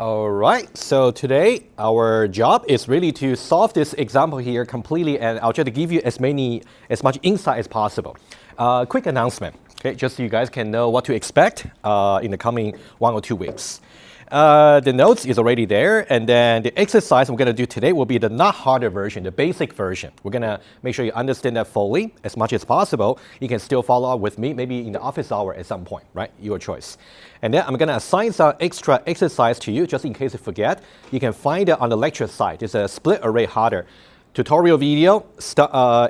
All right, so today our job is really to solve this example here completely, and I'll try to give you as much insight as possible. Quick announcement, okay, just so you guys can know what to expect in the coming 1 or 2 weeks. The notes is already there, and then the exercise we're going to do today will be the not harder version, the basic version. We're going to make sure you understand that fully as much as possible. You can still follow up with me, maybe in the office hour at some point, right? Your choice. And then I'm going to assign some extra exercise to you, just in case you forget. You can find it on the lecture site. It's a split array harder tutorial video,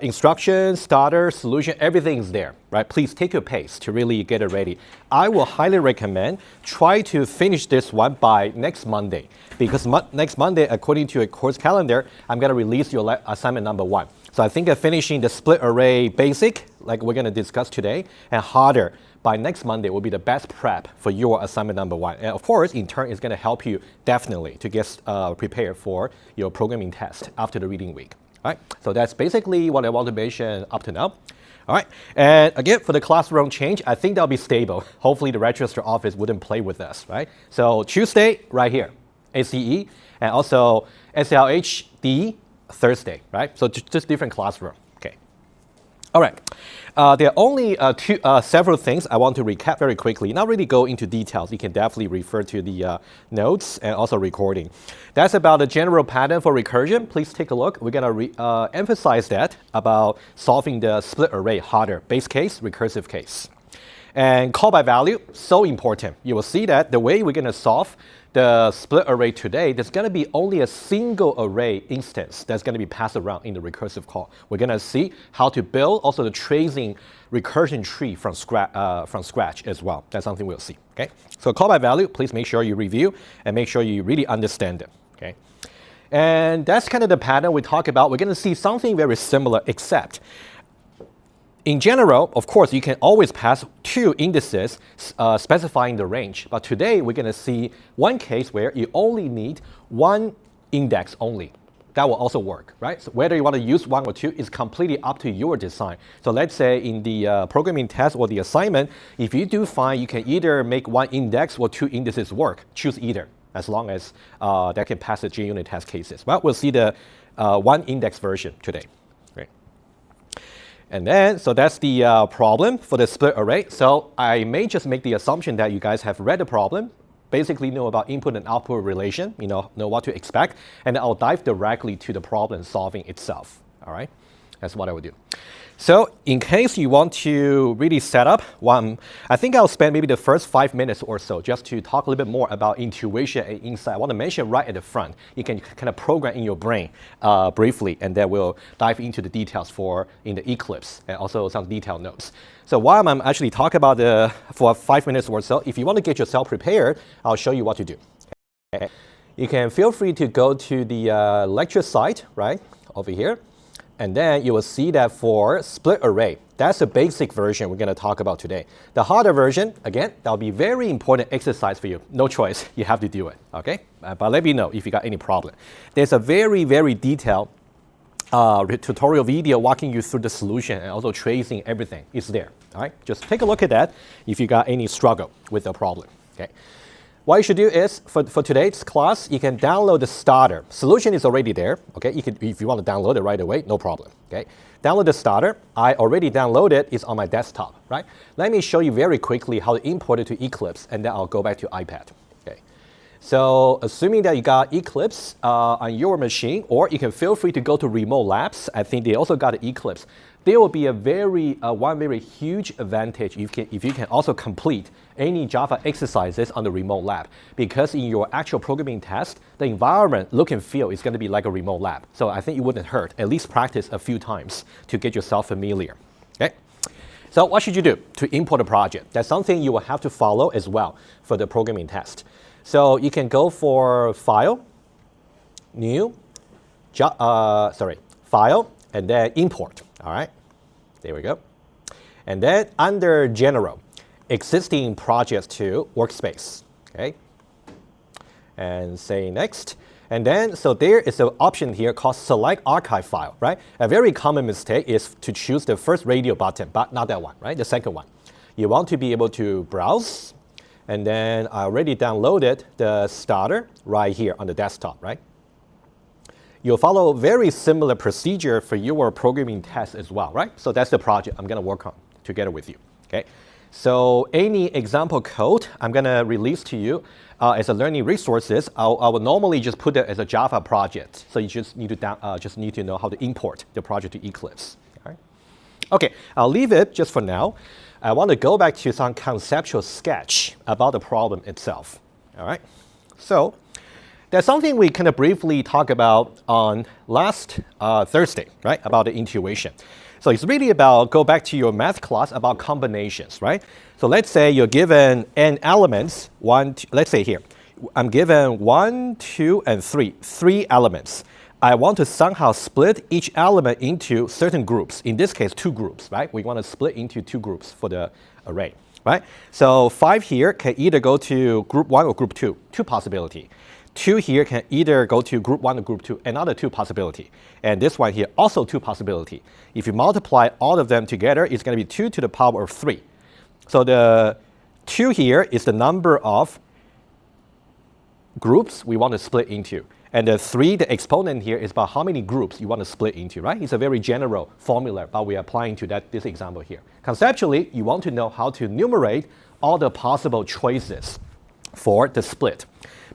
instructions, starter, solution, everything is there, right? Please take your pace to really get it ready. I will highly recommend try to finish this one by next Monday, because next Monday, according to a course calendar, I'm going to release your assignment number 1. So I think finishing the split array basic, like we're going to discuss today, and harder by next Monday will be the best prep for your assignment number 1. And of course, in turn, it's going to help you definitely to get prepared for your programming test after the reading week. All right, so that's basically what I want to mention up to now. All right, and again, for the classroom change, I think that'll be stable. Hopefully the registrar office wouldn't play with us, right? So Tuesday, right here, ACE, and also SLHD Thursday, right? So just different classroom. All right, there are only several things I want to recap very quickly. Not really go into details. You can definitely refer to the notes and also recording. That's about the general pattern for recursion. Please take a look. We're going to emphasize that about solving the split array harder, base case, recursive case. And call by value, so important. You will see that the way we're going to solve the split array today, there's going to be only a single array instance that's going to be passed around in the recursive call. We're going to see how to build also the tracing recursion tree from scratch as well. That's something we'll see. Okay. So call by value, please make sure you review and make sure you really understand it. Okay. And that's kind of the pattern we talk about. We're going to see something very similar, except in general, of course, you can always pass 2 indices specifying the range. But today, we're going to see one case where you only need 1 index only. That will also work, right? So whether you want to use 1 or 2 is completely up to your design. So let's say in the programming test or the assignment, if you do find you can either make 1 index or 2 indices work, choose either, as long as that can pass the JUnit test cases. Well, we'll see the 1 index version today. And then, so that's the problem for the split array. So I may just make the assumption that you guys have read the problem, basically know about input and output relation, know what to expect, and I'll dive directly to the problem solving itself. All right, that's what I would do. So in case you want to really set up one, I think I'll spend maybe the first 5 minutes or so just to talk a little bit more about intuition and insight. I want to mention right at the front. You can kind of program in your brain briefly, and then we'll dive into the details in the Eclipse and also some detailed notes. So while I'm actually talking about for 5 minutes or so, if you want to get yourself prepared, I'll show you what to do. Okay. You can feel free to go to the lecture site, right, over here. And then you will see that for split array, that's the basic version we're going to talk about today. The harder version, again, that'll be very important exercise for you. No choice, you have to do it, okay? But let me know if you got any problem. There's a very, very detailed tutorial video walking you through the solution and also tracing everything. It's there, all right? Just take a look at that if you got any struggle with the problem, okay? What you should do is, for today's class, you can download the starter. Solution is already there, okay? You can, if you want to download it right away, no problem, okay? Download the starter. I already downloaded it. It's on my desktop, right? Let me show you very quickly how to import it to Eclipse, and then I'll go back to iPad, okay? So assuming that you got Eclipse on your machine, or you can feel free to go to Remote Labs. I think they also got an Eclipse. There will be one very huge advantage if you can also complete any Java exercises on the remote lab, because in your actual programming test, the environment look and feel is going to be like a remote lab. So I think it wouldn't hurt. At least practice a few times to get yourself familiar. Okay. So what should you do to import a project? That's something you will have to follow as well for the programming test. So you can go for File, New, File, and then Import. All right, there we go. And then under General, Existing Projects to Workspace, okay? And say Next. And then, so there is an option here called Select Archive File, right? A very common mistake is to choose the first radio button, but not that one, right? The second one. You want to be able to browse, And then I already downloaded the starter right here on the desktop, right? You'll follow a very similar procedure for your programming test as well, right? So that's the project I'm going to work on together with you, okay? So any example code I'm going to release to you as a learning resources, I will normally just put it as a Java project. So you just need to know how to import the project to Eclipse. All right? Okay, I'll leave it just for now. I want to go back to some conceptual sketch about the problem itself. All right, so there's something we kind of briefly talked about on last Thursday, right? About the intuition. So it's really about, go back to your math class about combinations, right? So let's say you're given n elements, let's say here, I'm given 1, 2, and 3 elements. I want to somehow split each element into certain groups. In this case, 2 groups, right? We want to split into 2 groups for the array, right? So 5 here can either go to group 1 or group 2, 2 possibility. 2 here can either go to group 1 or group 2, another 2 possibility. And this one here, also 2 possibility. If you multiply all of them together, it's going to be 2 to the power of 3. So the 2 here is the number of groups we want to split into. And the 3, the exponent here, is about how many groups you want to split into, right? It's a very general formula, but we are applying to this example here. Conceptually, you want to know how to enumerate all the possible choices for the split,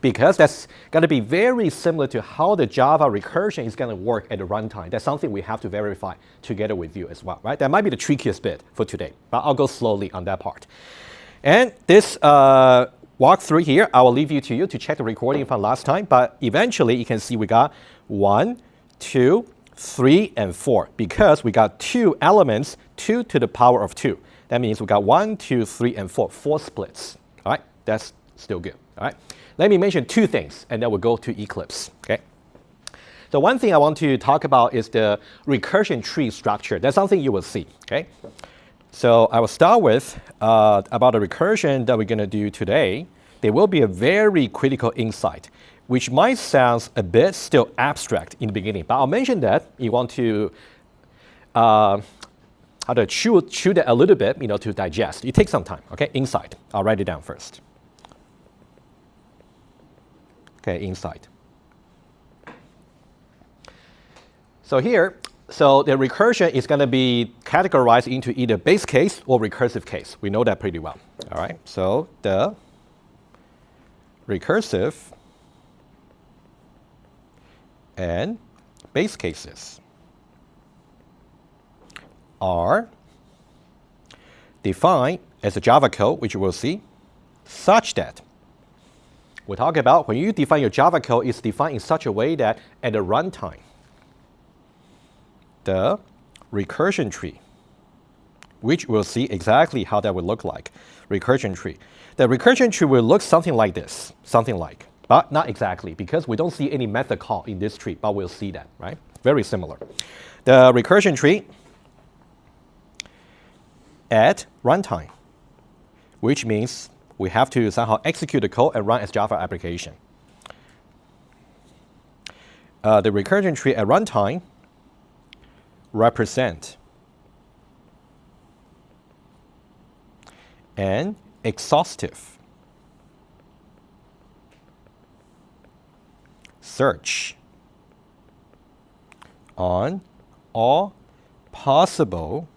because that's going to be very similar to how the Java recursion is going to work at the runtime. That's something we have to verify together with you as well, right? That might be the trickiest bit for today, but I'll go slowly on that part. And this walkthrough here, I will leave you to check the recording from last time, but eventually you can see we got 1, 2, 3, and 4, because we got 2 elements, 2 to the power of 2. That means we got 1, 2, 3, and 4, 4 splits. All right, that's still good. All right. Let me mention 2 things, and then we'll go to Eclipse, okay? So one thing I want to talk about is the recursion tree structure. That's something you will see, okay? So I will start with about the recursion that we're going to do today. There will be a very critical insight, which might sound a bit still abstract in the beginning, but I'll mention that you want to how to chew that a little bit, to digest. It takes some time, okay? Insight. I'll write it down first. Okay, insight. So here, so the recursion is going to be categorized into either base case or recursive case. We know that pretty well. All right, so the recursive and base cases are defined as a Java code, which you will see, such that we talk about when you define your Java code, it's defined in such a way that at the runtime, the recursion tree, which we'll see exactly how that would look like, recursion tree. The recursion tree will look something like this, but not exactly, because we don't see any method call in this tree, but we'll see that, right? Very similar. The recursion tree at runtime, which means we have to somehow execute the code and run as Java application. The recursion tree at runtime represent an exhaustive search on all possible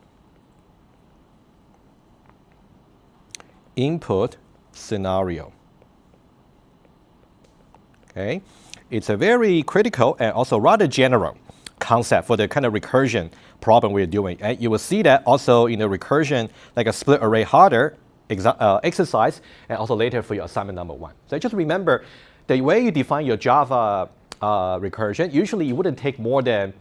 input scenario. Okay, it's a very critical and also rather general concept for the kind of recursion problem we're doing. And you will see that also in the recursion, like a split array harder exercise, and also later for your assignment number 1. So just remember, the way you define your Java recursion, usually it wouldn't take more than,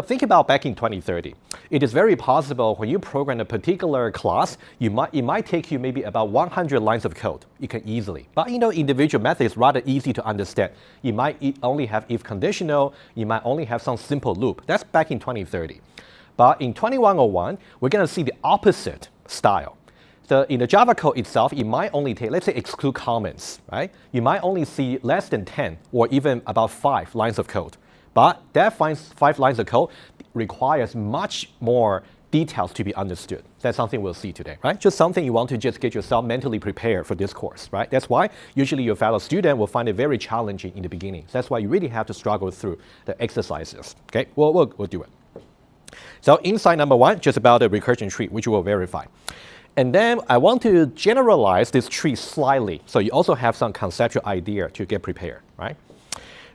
think about back in 2030. It is very possible when you program a particular class, it might take you maybe about 100 lines of code. You can easily. But individual method is rather easy to understand. You might only have if conditional. You might only have some simple loop. That's back in 2030. But in 2101, we're going to see the opposite style. So in the Java code itself, it might only take, let's say, exclude comments, right? You might only see less than 10 or even about 5 lines of code. But that 5 lines of code requires much more details to be understood. That's something we'll see today, right? Just something you want to just get yourself mentally prepared for this course, right? That's why usually your fellow student will find it very challenging in the beginning. That's why you really have to struggle through the exercises, okay? We'll do it. So insight number one, just about the recursion tree, which we'll verify. And then I want to generalize this tree slightly, so you also have some conceptual idea to get prepared, right?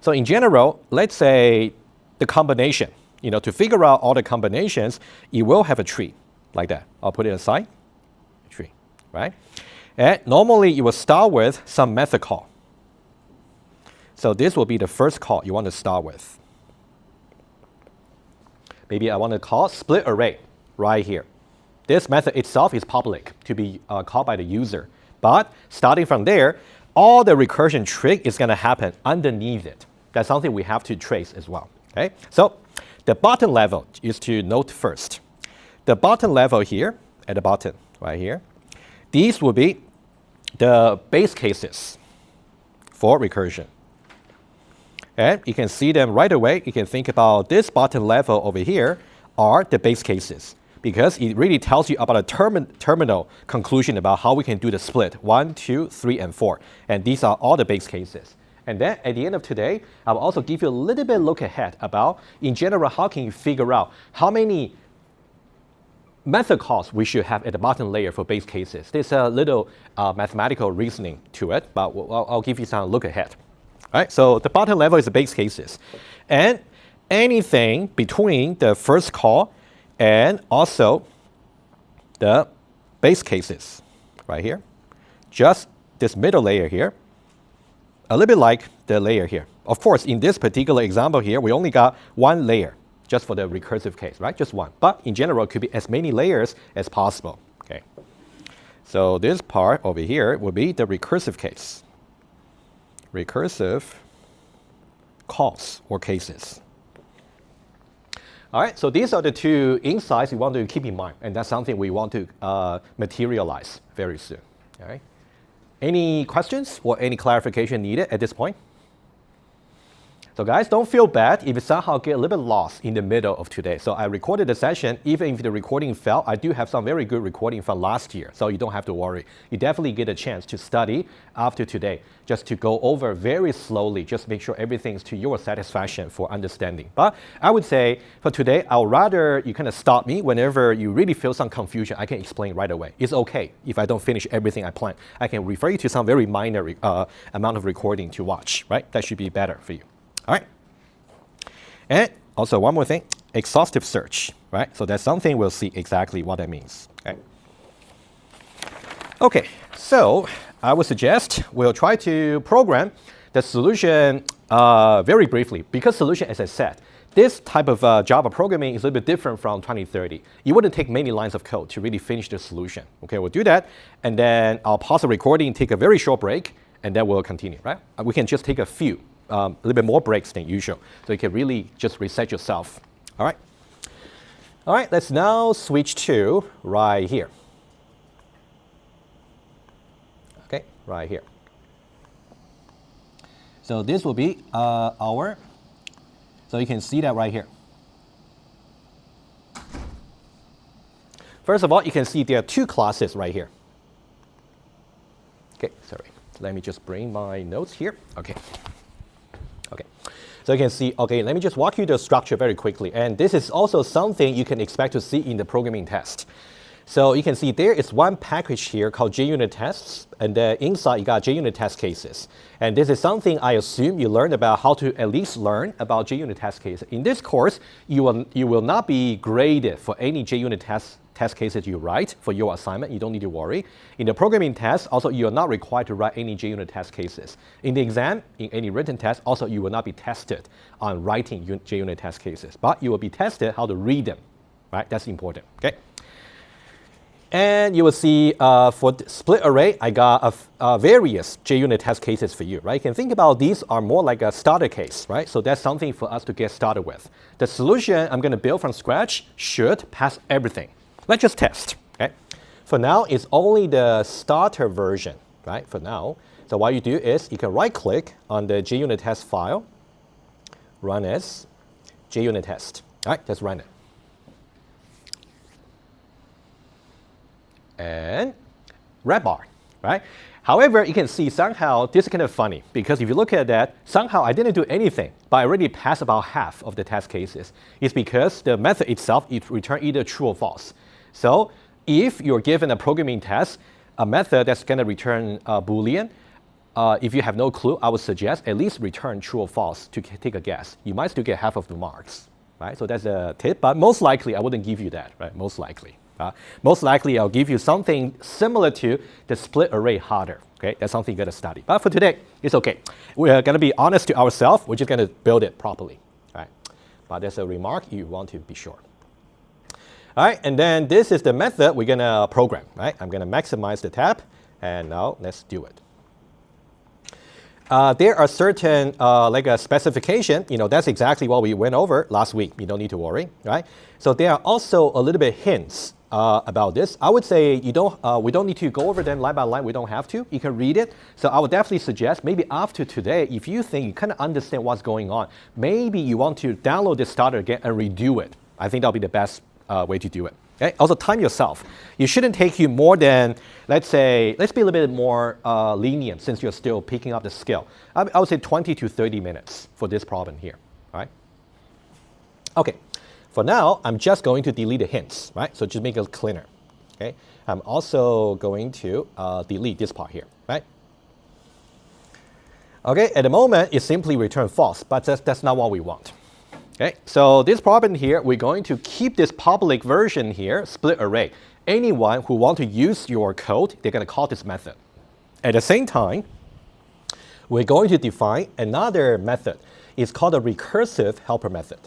So in general, let's say the combination, to figure out all the combinations, you will have a tree like that. I'll put it aside, tree, right? And normally you will start with some method call. So this will be the first call you want to start with. Maybe I want to call split array right here. This method itself is public to be called by the user. But starting from there, all the recursion trick is going to happen underneath it. That's something we have to trace as well. Okay? So the bottom level is to note first. The bottom level here, at the bottom, right here, these will be the base cases for recursion. And you can see them right away. You can think about this bottom level over here are the base cases, because it really tells you about a terminal conclusion about how we can do the split 1, 2, 3, and 4. And these are all the base cases. And then at the end of today, I will also give you a little bit look ahead about, in general, how can you figure out how many method calls we should have at the bottom layer for base cases. There's a little mathematical reasoning to it, but I'll give you some look ahead. All right, so the bottom level is the base cases. And anything between the first call and also the base cases right here, just this middle layer here, a little bit like the layer here. Of course, in this particular example here, we only got one layer just for the recursive case, right? Just one. But in general, it could be as many layers as possible. Okay. So this part over here will be the recursive case. Recursive calls or cases. All right, so these are the two insights we want to keep in mind, and that's something we want to materialize very soon. All right. Any questions or any clarification needed at this point? So guys, don't feel bad if you somehow get a little bit lost in the middle of today. So I recorded the session. Even if the recording fell, I do have some very good recording from last year, so you don't have to worry. You definitely get a chance to study after today, just to go over very slowly, just make sure everything's to your satisfaction for understanding. But I would say for today, I would rather you kind of stop me whenever you really feel some confusion. I can explain right away. It's okay if I don't finish everything I planned. I can refer you to some very minor amount of recording to watch, right? That should be better for you. All right. And also one more thing, exhaustive search, right? So that's something we'll see exactly what that means. Okay. Okay, so I would suggest we'll try to program the solution very briefly, because solution, as I said, this type of Java programming is a little bit different from 2030. You wouldn't take many lines of code to really finish the solution. Okay, we'll do that, and then I'll pause the recording, take a very short break, and then we'll continue, right? We can just take a little bit more breaks than usual, so you can really just reset yourself. All right. All right, let's now switch to right here. Okay, right here. So this will be so you can see that right here. First of all, you can see there are two classes right here. Okay, sorry. Let me just bring my notes here. Okay. Okay, so you can see, okay, let me just walk you through the structure very quickly. And this is also something you can expect to see in the programming test. So you can see there is one package here called JUnit tests, and then inside you got JUnit test cases. And this is something I assume you learned about how to at least learn about JUnit test cases. In this course, you will not be graded for any JUnit test cases you write for your assignment. You don't need to worry. In the programming test, also you are not required to write any JUnit test cases. In the exam, in any written test, also you will not be tested on writing JUnit test cases, but you will be tested how to read them, right? That's important, okay? And you will see for the split array, I got various JUnit test cases for you, right? You can think about these are more like a starter case, right? So that's something for us to get started with. The solution I'm going to build from scratch should pass everything. Let's just test, okay? For now, it's only the starter version, right? For now. So what you do is you can right-click on the JUnit test file, run as JUnit test. All right, let's run it. and red bar, right? However, you can see somehow this is kind of funny because if you look at that, somehow I didn't do anything, but I already passed about half of the test cases. It's because the method itself, it returns either true or false. So if you're given a programming test, a method that's going to return a Boolean, if you have no clue, I would suggest at least return true or false to take a guess. You might still get half of the marks, right? So that's a tip, but most likely I wouldn't give you that, right? Most likely. Most likely, I'll give you something similar to the split array harder. Okay, that's something you got to study. But for today, it's okay. We're going to be honest to ourselves. We're just going to build it properly. Right? But there's a remark you want to be sure. All right, and then this is the method we're going to program. Right? I'm going to maximize the tab, and now let's do it. There are certain like a specification. That's exactly what we went over last week. You don't need to worry, right? So there are also a little bit hints about this. I would say we don't need to go over them line by line. We don't have to. You can read it. So I would definitely suggest maybe after today, if you think you kind of understand what's going on, maybe you want to download this starter again and redo it. I think that'll be the best way to do it. Okay? Also, time yourself. It shouldn't take you more than, let's be a little bit more lenient since you're still picking up the skill. I would say 20 to 30 minutes for this problem here. All right? Okay. For now, I'm just going to delete the hints, right? So just make it cleaner. Okay. I'm also going to delete this part here, right? Okay. At the moment, it simply returns false, but that's not what we want. Okay. So this problem here, we're going to keep this public version here, split array. Anyone who wants to use your code, they're going to call this method. At the same time, we're going to define another method. It's called a recursive helper method.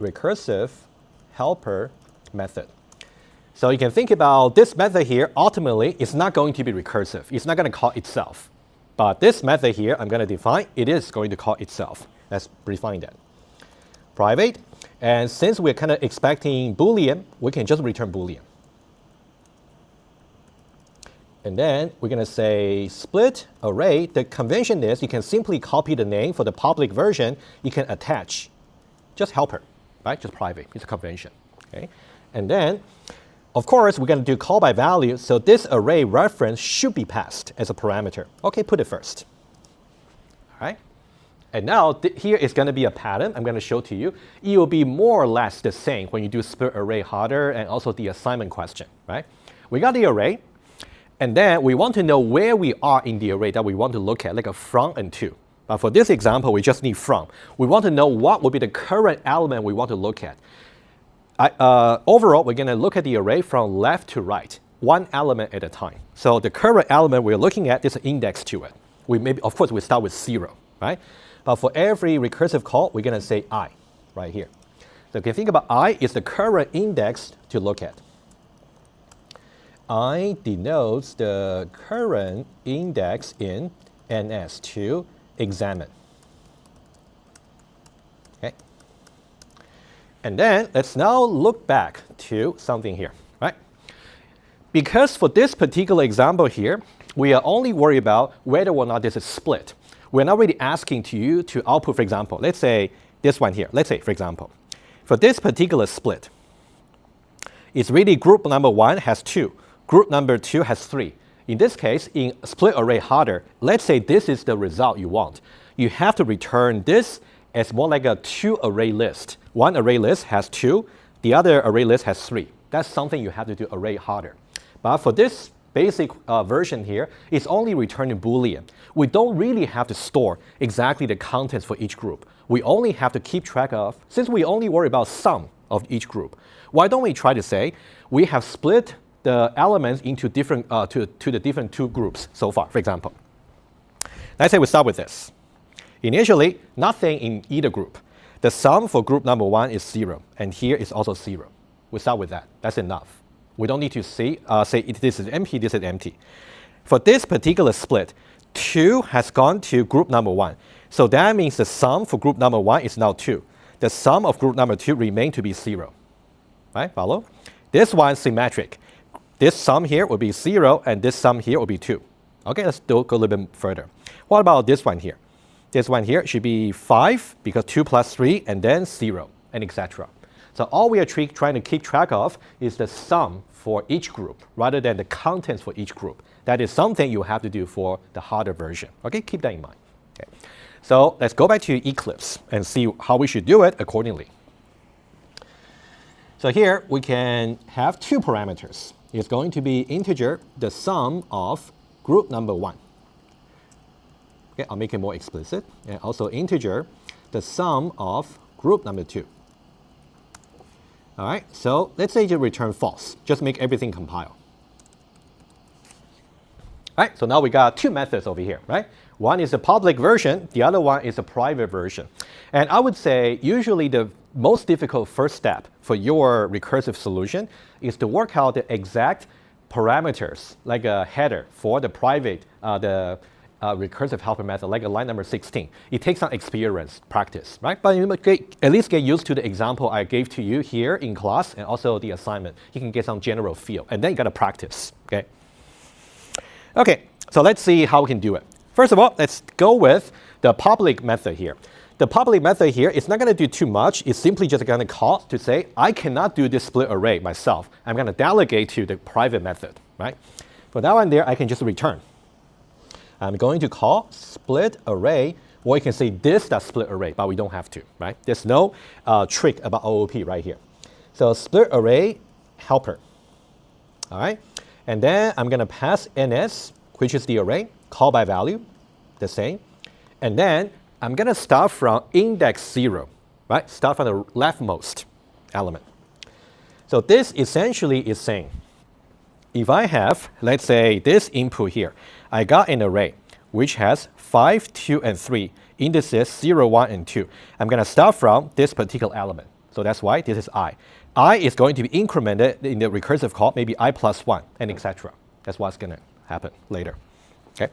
Recursive helper method. So you can think about this method here. Ultimately, it's not going to be recursive. It's not going to call itself. But this method here, I'm going to define, it is going to call itself. Let's refine that. Private. And since we're kind of expecting Boolean, we can just return Boolean. And then we're going to say split array. The convention is you can simply copy the name for the public version. You can attach just helper. Right? Just private. It's a convention. Okay? And then, of course, we're going to do call by value. So this array reference should be passed as a parameter. Okay, put it first. All right? And now here is going to be a pattern I'm going to show to you. It will be more or less the same when you do split array harder and also the assignment question. Right? We got the array. And then we want to know where we are in the array that we want to look at, like a from and to. But for this example, we just need from. We want to know what will be the current element we want to look at. Overall, we're going to look at the array from left to right, one element at a time. So the current element we're looking at is an index to it. Of course, we start with 0, right? But for every recursive call, we're going to say I right here. So you can think about I is the current index to look at. I denotes the current index in NS2 examine. Okay. And then let's now look back to something here, right? Because for this particular example here, we are only worried about whether or not this is split. We're not really asking to you to output, for example, let's say this one here. Let's say, for example, for this particular split, it's really group number 1 has 2, group number 2 has 3. In this case, in split array harder, let's say this is the result you want. You have to return this as more like a 2 array list. One array list has 2, the other array list has 3. That's something you have to do array harder. But for this basic version here, it's only returning Boolean. We don't really have to store exactly the contents for each group. We only have to keep track of, since we only worry about sum of each group, why don't we try to say we have split the elements into different to the different 2 groups so far, for example. Let's say we start with this. Initially, nothing in either group. The sum for group number 1 is 0, and here is also 0. We start with that. That's enough. We don't need to say this is empty, this is empty. For this particular split, 2 has gone to group number 1. So that means the sum for group number 1 is now 2. The sum of group number 2 remains to be 0. Right? Follow? This one is symmetric. This sum here will be 0, and this sum here will be 2. Okay, let's go a little bit further. What about this one here? This one here should be 5, because 2 plus 3, and then 0, and etc. So all we are trying to keep track of is the sum for each group rather than the contents for each group. That is something you have to do for the harder version. Okay, keep that in mind. Okay. So let's go back to Eclipse and see how we should do it accordingly. So here we can have two parameters. It's going to be integer, the sum of group number 1. Okay, I'll make it more explicit. And also integer, the sum of group number 2. All right, so let's say you return false. Just make everything compile. All right, so now we got two methods over here, right? One is the public version, the other one is the private version. And I would say usually the most difficult first step for your recursive solution is to work out the exact parameters, like a header for the private, recursive helper method, like a line number 16. It takes some experience, practice, right? But you at least get used to the example I gave to you here in class and also the assignment. You can get some general feel, and then you got to practice, okay? Okay, so let's see how we can do it. First of all, let's go with the public method here. The public method here is not going to do too much. It's simply just going to call to say, I cannot do this split array myself. I'm going to delegate to the private method, right? For that one there, I can just return. I'm going to call split array, or you can say this.split array, but we don't have to, right? There's no trick about OOP right here. So split array helper, all right? And then I'm going to pass ns, which is the array, call by value, the same. And then I'm going to start from index 0, right? Start from the leftmost element. So this essentially is saying, if I have, let's say, this input here, I got an array which has 5, 2, and 3, indices 0, 1, and 2. I'm going to start from this particular element. So that's why this is I. I is going to be incremented in the recursive call, maybe I plus 1, and etc. That's what's going to happen later. Okay.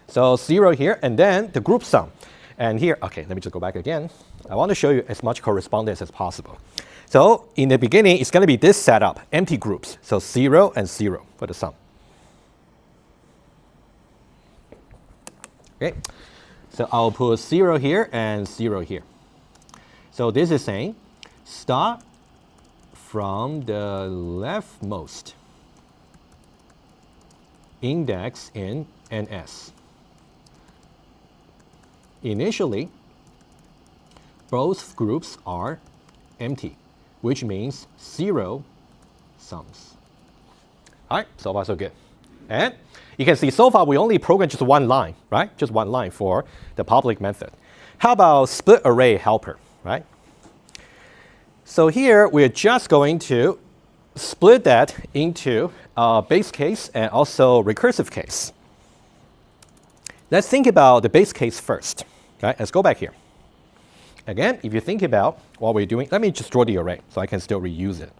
So 0 here, and then the group sum. And here, okay, let me just go back again. I want to show you as much correspondence as possible. So in the beginning, it's going to be this setup, empty groups. So 0 and 0 for the sum. Okay, so I'll put 0 here and 0 here. So this is saying start from the leftmost index in NS. Initially, both groups are empty, which means 0 sums. All right, so far so good. And you can see so far we only programmed just one line, right? Just one line for the public method. How about split array helper, right? So here we're just going to split that into base case and also recursive case. Let's think about the base case first. Right? Let's go back here. Again, if you think about what we're doing, let me just draw the array so I can still reuse it.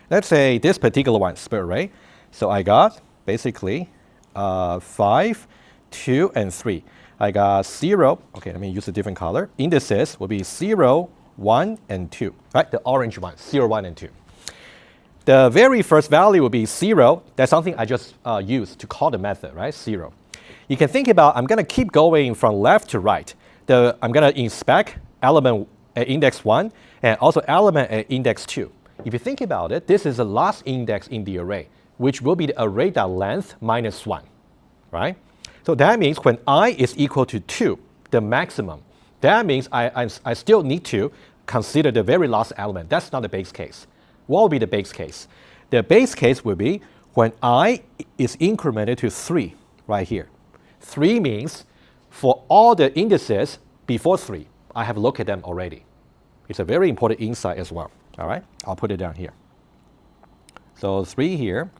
Let's say this particular one, split array. So I got basically 5, 2, and 3. I got 0. Okay, let me use a different color. Indices will be 0, 1, and 2. Right? The orange one, 0, 1, and 2. The very first value will be 0. That's something I just used to call the method, right? 0. You can think about, I'm going to keep going from left to right. I'm going to inspect element at index 1 and also element at index 2. If you think about it, this is the last index in the array, which will be the array.length minus 1, right? So that means when I is equal to 2, the maximum, that means I still need to consider the very last element. That's not the base case. What will be the base case? The base case will be when I is incremented to 3 right here. 3 means for all the indices before 3, I have looked at them already. It's a very important insight as well. All right, I'll put it down here. So 3 here.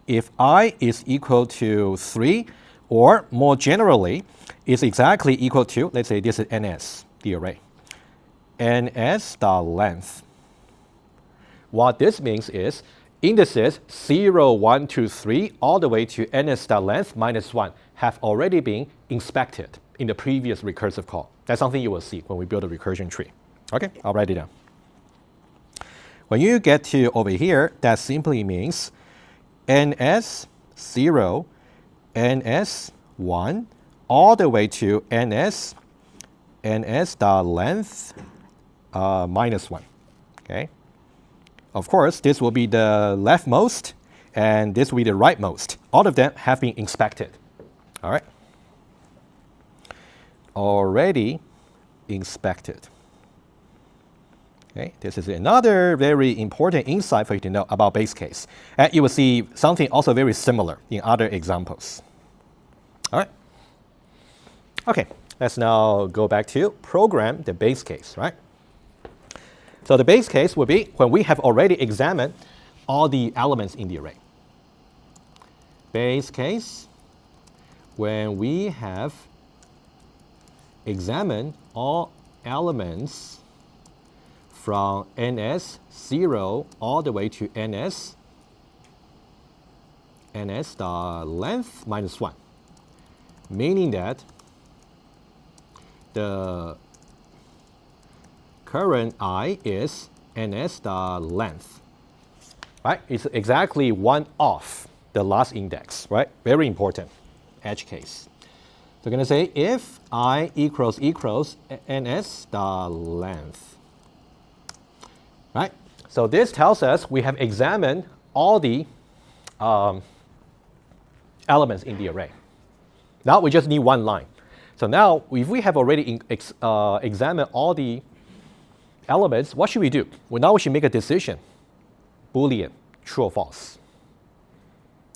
If I is equal to 3, or more generally, is exactly equal to, let's say this is NS, the array. NS.length. What this means is indices 0, 1, 2, 3, all the way to ns.length minus 1 have already been inspected in the previous recursive call. That's something you will see when we build a recursion tree. Okay, I'll write it down. When you get to over here, that simply means ns0, ns1, all the way to ns.length minus 1. Okay. Of course, this will be the leftmost, and this will be the rightmost. All of them have been inspected. All right. Already inspected. Okay. This is another very important insight for you to know about base case. And you will see something also very similar in other examples. All right. Okay. Let's now go back to program the base case, right? So the base case would be when we have already examined all the elements in the array. Base case, when we have examined all elements from ns0 all the way to ns star length minus 1, meaning that the current I is ns star length, right? It's exactly one off the last index, right? Very important, edge case. So we're going to say if I equals ns star length, right? So this tells us we have examined all the elements in the array. Now we just need one line. So now if we have already examined all the elements, what should we do? Well, now we should make a decision. Boolean, true or false.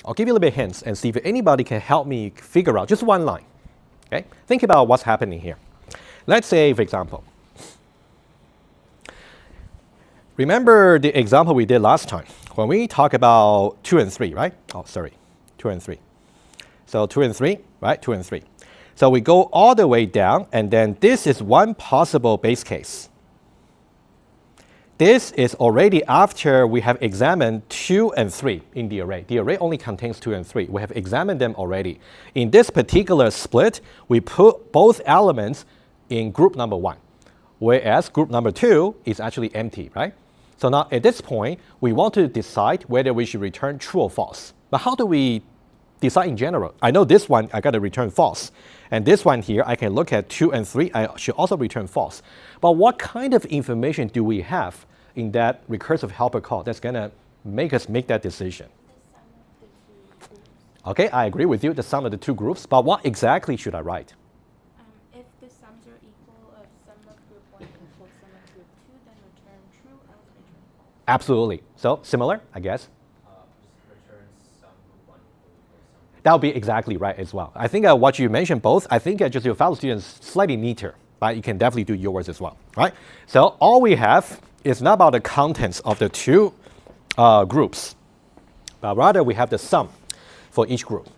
I'll give you a little bit of hints and see if anybody can help me figure out just one line. Okay? Think about what's happening here. Let's say, for example, remember the example we did last time when we talk about 2 and 3, right? Oh, sorry, 2 and 3. So 2 and 3, right? 2 and 3. So we go all the way down, and then this is one possible base case. This is already after we have examined 2 and 3 in the array. The array only contains 2 and 3. We have examined them already. In this particular split, we put both elements in group number 1, whereas group number 2 is actually empty, right? So now at this point, we want to decide whether we should return true or false. But how do we decide in general? I know this one, I got to return false. And this one here, I can look at 2 and 3, I should also return false. But what kind of information do we have in that recursive helper call that's going to make us make that decision? Okay, I agree with you, the sum of the two groups. But what exactly should I write? If the sums are equal of sum of group 1 equals sum of group 2, then return true, else return false. Absolutely. So similar, I guess. Return sum group 1 equals sum. That would be exactly right as well. I think what you mentioned both, I think just your fellow students slightly neater, but you can definitely do yours as well, right? So all we have is not about the contents of the two groups, but rather we have the sum for each group.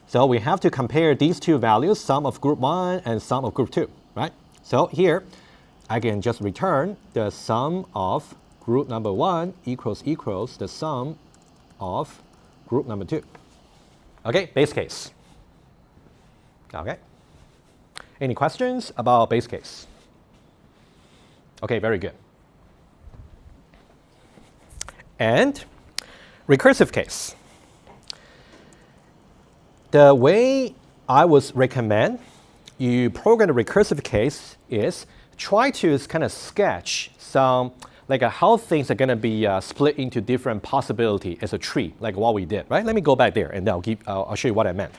So we have to compare these two values, sum of group 1 and sum of group 2, right? So here, I can just return the sum of group number 1 equals the sum of group number 2. Okay, base case. Okay. Any questions about base case? Okay, very good. And recursive case. The way I would recommend you program a recursive case is try to kind of sketch some, like how things are going to be split into different possibility as a tree, like what we did, right? Let me go back there and I'll show you what I meant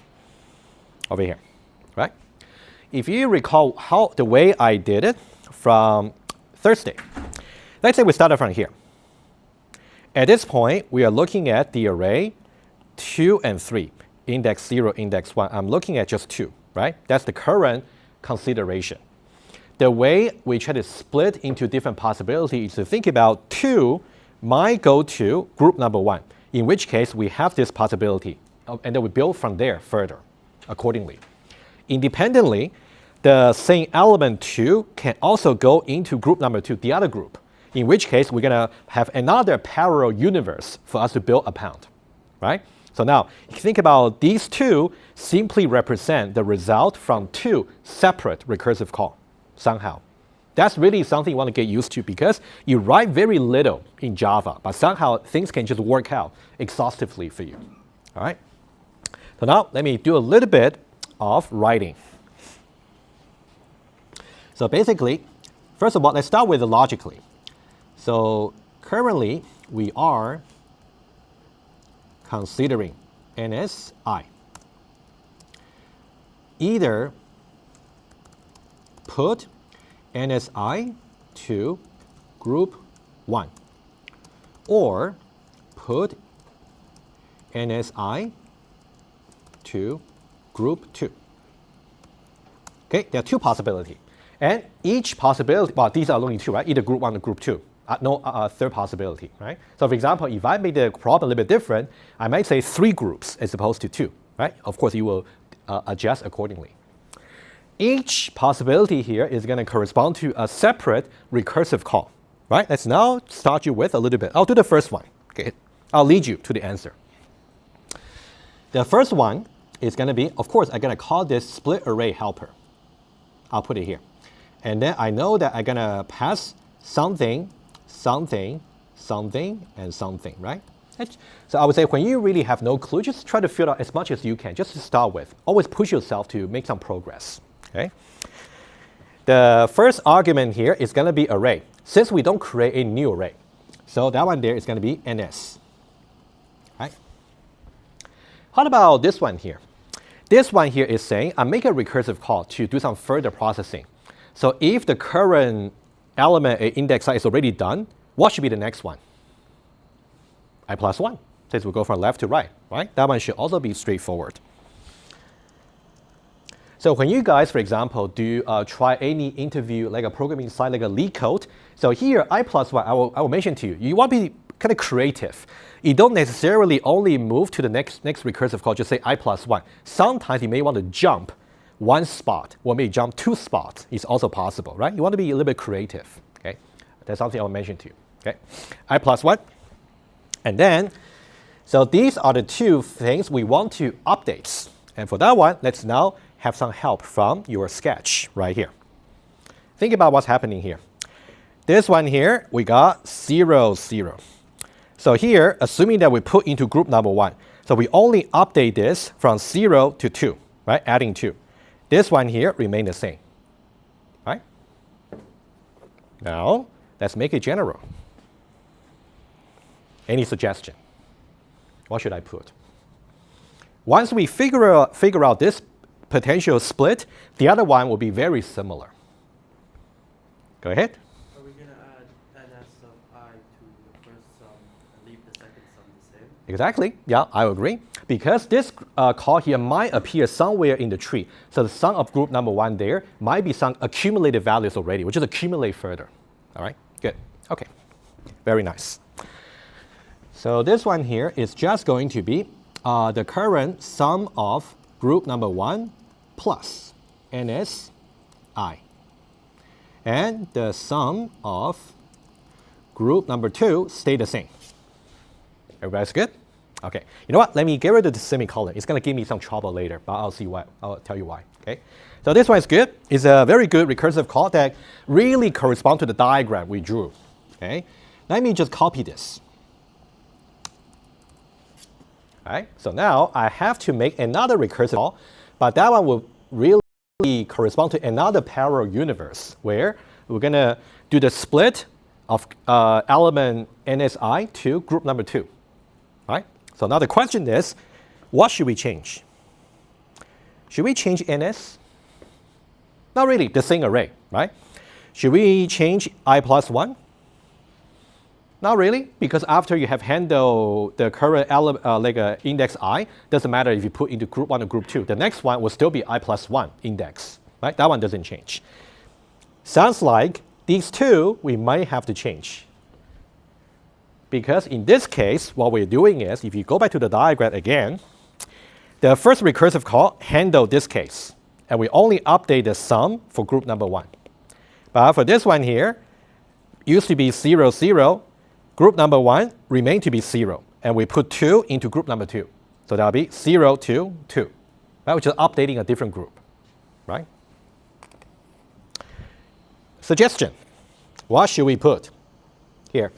over here, right? If you recall the way I did it from Thursday, let's say we started from here. At this point, we are looking at the array 2 and 3, index 0, index 1. I'm looking at just 2, right? That's the current consideration. The way we try to split into different possibilities is to think about 2 might go to group number 1, in which case we have this possibility, and then we build from there further accordingly. Independently, the same element 2 can also go into group number 2, the other group, in which case we're going to have another parallel universe for us to build upon, right? So now, if you think about these two simply represent the result from 2 separate recursive calls somehow. That's really something you want to get used to because you write very little in Java, but somehow things can just work out exhaustively for you, all right? So now, let me do a little bit of writing. So basically, First of all, let's start with the logically. So currently, we are considering NSI. Either put NSI to group 1 or put NSI to group 2. Okay, there are two possibilities. And each possibility, well, these are only two, right? Either group 1 or group 2. No third possibility, right? So for example, if I made the problem a little bit different, I might say 3 groups as opposed to 2, right? Of course, you will adjust accordingly. Each possibility here is going to correspond to a separate recursive call, right? Let's now start you with a little bit. I'll do the first one, okay? I'll lead you to the answer. The first one is going to be, of course, I'm going to call this split array helper. I'll put it here. And then I know that I'm going to pass something, something, something, and something, right? So I would say when you really have no clue, just try to fill out as much as you can, just to start with. Always push yourself to make some progress, okay? The first argument here is going to be array, since we don't create a new array. So that one there is going to be NS, right? What about this one here? This one here is saying I make a recursive call to do some further processing. So if the current element index I is already done, what should be the next one? I plus 1, since we go from left to right, right? That one should also be straightforward. So when you guys, for example, do try any interview, like a programming site, like a leak code, so here I plus 1, I will mention to you, you want to be kind of creative. You don't necessarily only move to the next recursive call, just say I plus 1. Sometimes you may want to jump 1 spot, or maybe jump 2 spots. It's also possible, right? You want to be a little bit creative, okay? That's something I'll mention to you, okay? I plus 1. And then, so these are the two things we want to update. And for that one, let's now have some help from your sketch right here. Think about what's happening here. This one here, we got 0, 0. So here, assuming that we put into group number 1, so we only update this from 0 to 2, right? Adding 2. This one here remain the same, right? Now, let's make it general. Any suggestion? What should I put? Once we figure out this potential split, the other one will be very similar. Go ahead. Are we going to add ns of I to the first sum and leave the second sum the same? Exactly. Yeah, I agree. Because this call here might appear somewhere in the tree. So the sum of group number 1 there might be some accumulated values already. We'll just accumulate further. All right, good. Okay, very nice. So this one here is just going to be the current sum of group number 1 plus NSI. And the sum of group number 2 stay the same. Everybody's good? Okay. You know what? Let me get rid of the semicolon. It's going to give me some trouble later, but I'll see why. I'll tell you why. Okay. So this one is good. It's a very good recursive call that really corresponds to the diagram we drew. Okay. Let me just copy this. All right. So now I have to make another recursive call, but that one will really correspond to another parallel universe where we're going to do the split of element NSI to group number 2. All right. So now the question is, what should we change? Should we change NS? Not really, the same array, right? Should we change I plus 1? Not really, because after you have handled the current element, index I, doesn't matter if you put into group 1 or group 2. The next one will still be I plus 1 index, right? That one doesn't change. Sounds like these two we might have to change. Because in this case, what we're doing is, if you go back to the diagram again, the first recursive call handled this case. And we only update the sum for group number 1. But for this one here, used to be 0, 0. Group number 1 remained to be 0. And we put 2 into group number 2. So that'll be 0, 2, 2. Right? Which is updating a different group. Right? Suggestion. What should we put here?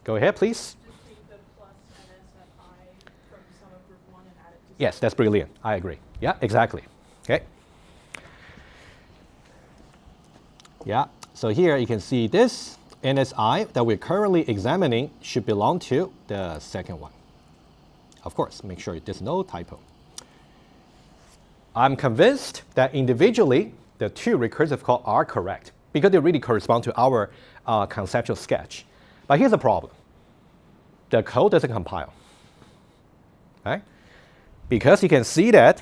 Go ahead, please. Just take the plus NSFI from sum of group 1 and add it to Yes, that's brilliant. I agree. Yeah, exactly. Okay. Yeah, so here you can see this NSI that we're currently examining should belong to the second one. Of course, make sure there's no typo. I'm convinced that individually, the two recursive calls are correct because they really correspond to our conceptual sketch. But here's the problem. The code doesn't compile. Right? Because you can see that,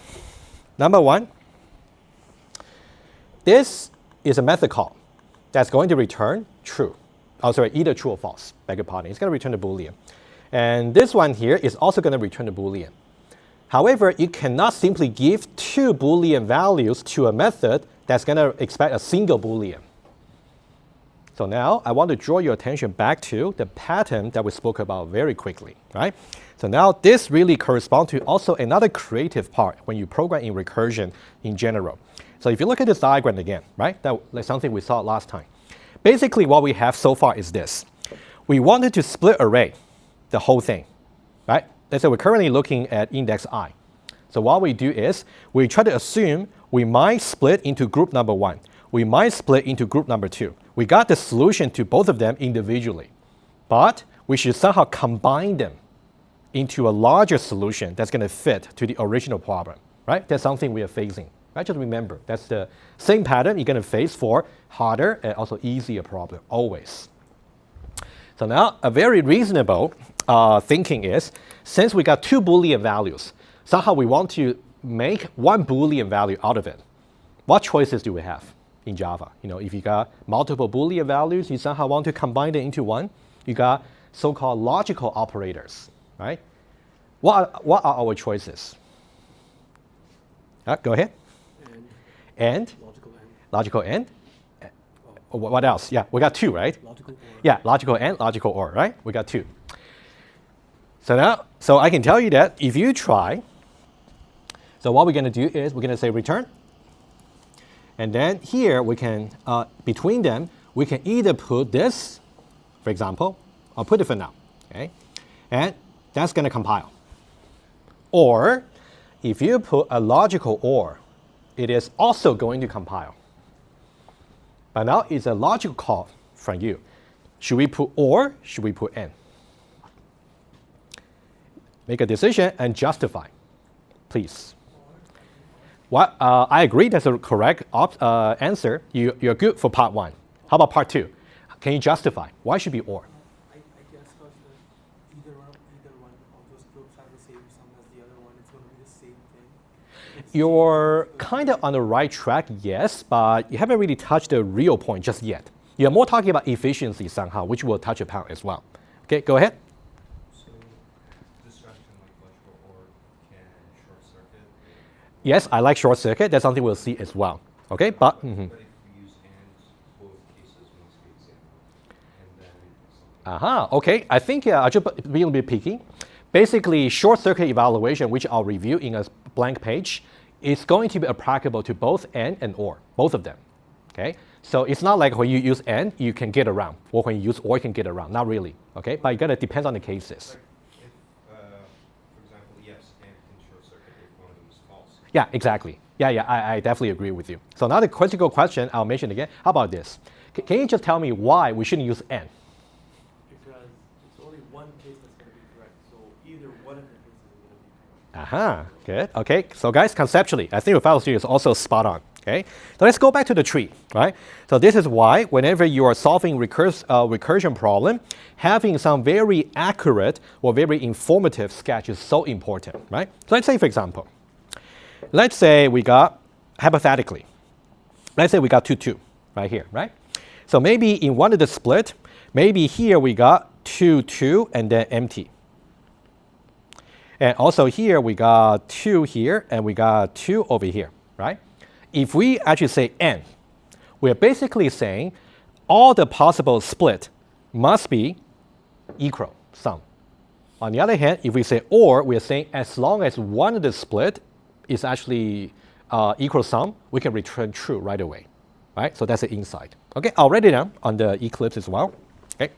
number one, this is a method call that's going to return true. Oh, sorry, either true or false. Beg your pardon. It's going to return the Boolean. And this one here is also going to return the Boolean. However, you cannot simply give two Boolean values to a method that's going to expect a single Boolean. So now I want to draw your attention back to the pattern that we spoke about very quickly, right? So now this really corresponds to also another creative part when you program in recursion in general. So if you look at this diagram again, right? That's something we saw last time. Basically what we have so far is this. We wanted to split array the whole thing, right? Let's say we're currently looking at index I. So what we do is we try to assume we might split into group number one. We might split into group number two. We got the solution to both of them individually, but we should somehow combine them into a larger solution that's going to fit to the original problem, right? That's something we are facing, right? Just remember, that's the same pattern you're going to face for harder and also easier problem, always. So now a very reasonable thinking is, since we got two Boolean values, somehow we want to make one Boolean value out of it. What choices do we have in Java? You know, if you got multiple Boolean values, you somehow want to combine them into one. You got so-called logical operators, right? What are our choices? Go ahead. And? Logical and? What else? Yeah, we got two, right? Logical or. Yeah, logical and logical or, right? We got two. So now, so I can tell you that if you try, so what we're going to do is we're going to say return. And then here we can, between them, we can either put this, for example, I'll put it for now, okay? And that's going to compile. Or if you put a logical or, it is also going to compile. But now it's a logical call from you. Should we put or, should we put and? Make a decision and justify, please. What, I agree that's a correct answer. You're good for part one. How about part two? Can you justify? Why should be or? I guess because either one of those groups have the same sum as the other one, it's going to be the same thing. You're kind of on the right track, yes, but you haven't really touched the real point just yet. You're more talking about efficiency somehow, which we'll touch upon as well. Okay, go ahead. So this strategy like logical or can short circuit? Yes, I like short circuit. That's something we'll see as well. Okay, but But if we use and, both cases must be example. And then okay. I think I'll just be a little bit picky. Basically, short circuit evaluation, which I'll review in a blank page, is going to be applicable to both and or, both of them. Okay, so it's not like when you use and, you can get around, or when you use or, you can get around. Not really. Okay, but it gotta depend on the cases. if, for example, yes, and can short circuit if one of them is false. Yeah, exactly. Yeah, I definitely agree with you. So now the critical question, I'll mention again. How about this? Can you just tell me why we shouldn't use and? Because it's only one case that's going to be correct. So either one of the cases is going to be correct. Good. Okay. So guys, conceptually, I think your fallacy is also spot on. Okay. So let's go back to the tree, right? So this is why whenever you are solving recursion problem, having some very accurate or very informative sketch is so important, right? So let's say, for example, let's say we got, hypothetically, let's say we got 2, 2 right here, right? So maybe in one of the split, maybe here we got 2, 2 and then empty. And also here we got 2 here and we got 2 over here, right? If we actually say and, we're basically saying all the possible split must be equal sum. On the other hand, if we say or, we're saying as long as one of the split is actually equal sum, we can return true right away, right? So that's the inside. Okay, I'll write it down on the Eclipse as well. Okay.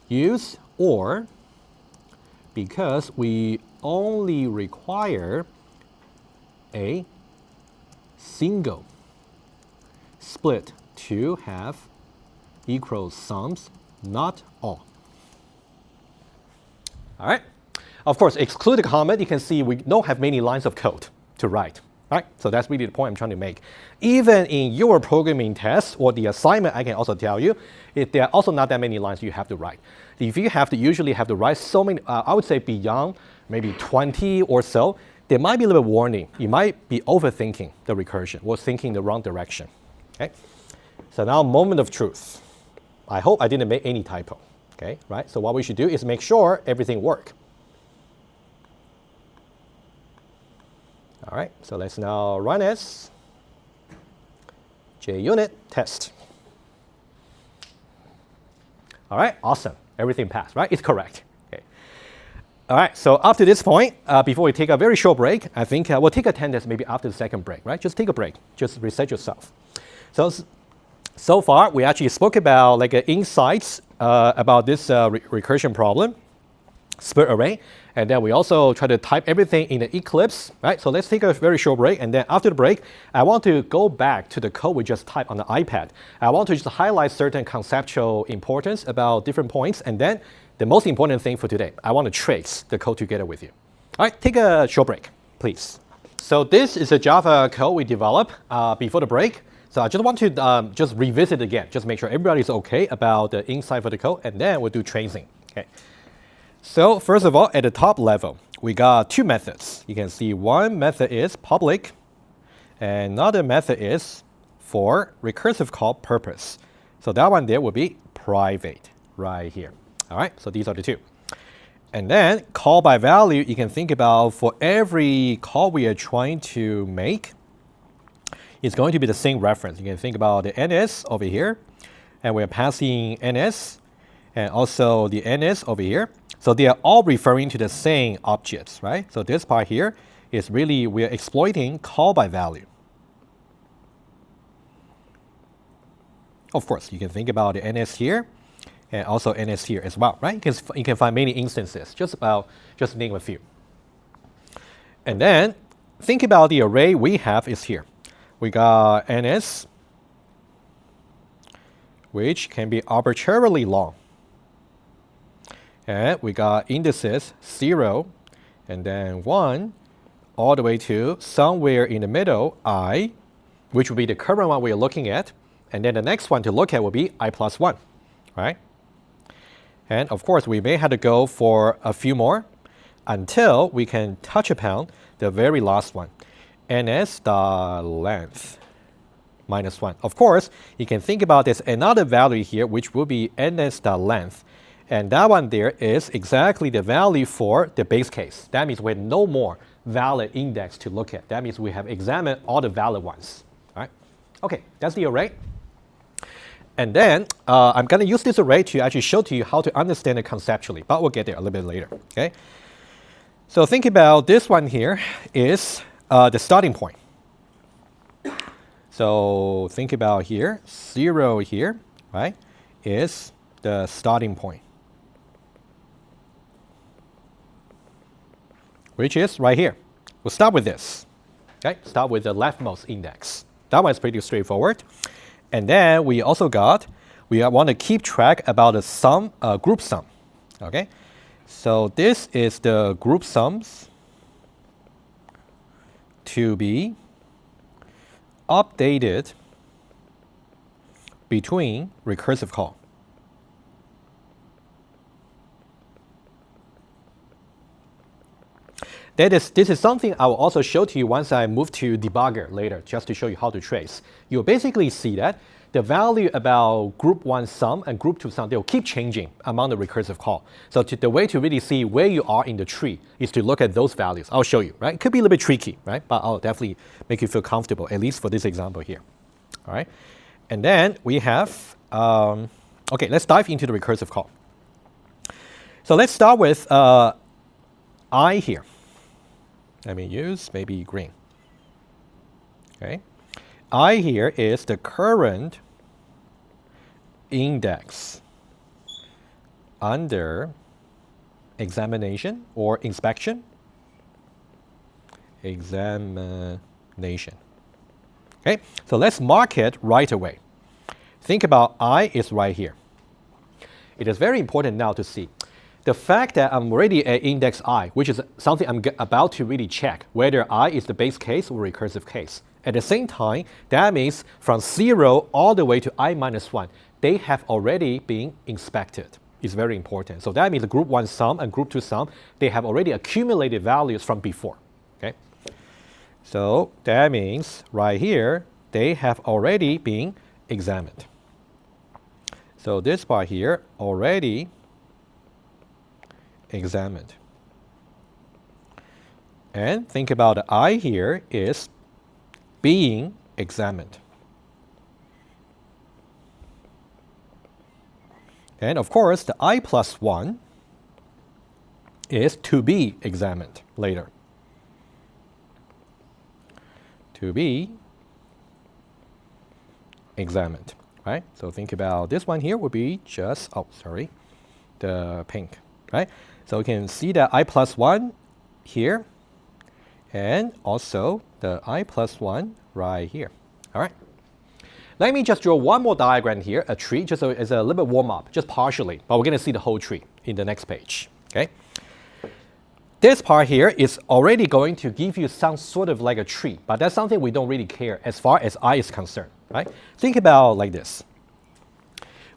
Use or because we only require a single split to have equals sums, not all. All right. Of course, exclude the comment. You can see we don't have many lines of code to write. Right? So that's really the point I'm trying to make. Even in your programming test or the assignment, I can also tell you, there are also not that many lines you have to write. If you usually have to write so many, I would say beyond maybe 20 or so, there might be a little bit of warning. You might be overthinking the recursion or thinking the wrong direction. Okay? So now, moment of truth. I hope I didn't make any typo. Okay? Right? So what we should do is make sure everything works. All right, so let's now run as JUnit test. All right, awesome. Everything passed, right? It's correct. Okay. All right, so up to this point, before we take a very short break, I think we'll take attendance maybe after the second break, right? Just take a break. Just reset yourself. So far, we actually spoke about like insights about this recursion problem, split array. And then we also try to type everything in the Eclipse, right? So let's take a very short break. And then after the break, I want to go back to the code we just typed on the iPad. I want to just highlight certain conceptual importance about different points. And then the most important thing for today, I want to trace the code together with you. All right, take a short break, please. So this is a Java code we developed before the break. So I just want to just revisit again, just make sure everybody's okay about the inside for the code. And then we'll do tracing, okay? So first of all, at the top level, we got two methods. You can see one method is public, and another method is for recursive call purpose. So that one there will be private right here. All right, so these are the two. And then call by value, you can think about for every call we are trying to make, it's going to be the same reference. You can think about the NS over here, and we're passing NS, and also the NS over here. So they are all referring to the same objects, right? So this part here is really, we're exploiting call by value. Of course, you can think about the NS here and also NS here as well, right? You can find many instances, just name a few. And then think about the array we have is here. We got NS, which can be arbitrarily long. And we got indices 0 and then 1 all the way to somewhere in the middle, I, which will be the current one we're looking at. And then the next one to look at will be I plus 1, right? And of course, we may have to go for a few more until we can touch upon the very last one, ns.length minus 1. Of course, you can think about this another value here, which will be ns.length. And that one there is exactly the value for the base case. That means we have no more valid index to look at. That means we have examined all the valid ones. All right? Okay, that's the array. And then I'm going to use this array to actually show to you how to understand it conceptually, but we'll get there a little bit later. Okay? So think about this one here is the starting point. So think about here, 0 here, right, is the starting point, which is right here. We'll start with this. Okay, start with the leftmost index. That one is pretty straightforward. And then we also got, we want to keep track about the sum, group sum. Okay, so this is the group sums to be updated between recursive call. This is something I will also show to you once I move to debugger later, just to show you how to trace. You'll basically see that the value about group 1 sum and group 2 sum, they'll keep changing among the recursive call. So the way to really see where you are in the tree is to look at those values. I'll show you, right? It could be a little bit tricky, right? But I'll definitely make you feel comfortable, at least for this example here. All right? And then we have, okay, let's dive into the recursive call. So let's start with I here. Let me use maybe green. Okay, I here is the current index under examination or inspection. Examination. Okay, so let's mark it right away. Think about I is right here. It is very important now to see the fact that I'm already at index I, which is something I'm about to really check whether I is the base case or recursive case. At the same time, that means from 0 all the way to I minus 1, they have already been inspected. It's very important. So that means the group 1 sum and group 2 sum, they have already accumulated values from before. Okay? So that means right here, they have already been examined. So this part here already examined. And think about the I here is being examined. And of course, the I plus 1 is to be examined later. To be examined, right? So think about this one here would be just, the pink, right? So you can see that I plus 1 here, and also the I plus 1 right here, all right? Let me just draw one more diagram here, a tree, just so as a little bit warm up, just partially, but we're going to see the whole tree in the next page, okay? This part here is already going to give you some sort of like a tree, but that's something we don't really care as far as I is concerned, right? Think about like this.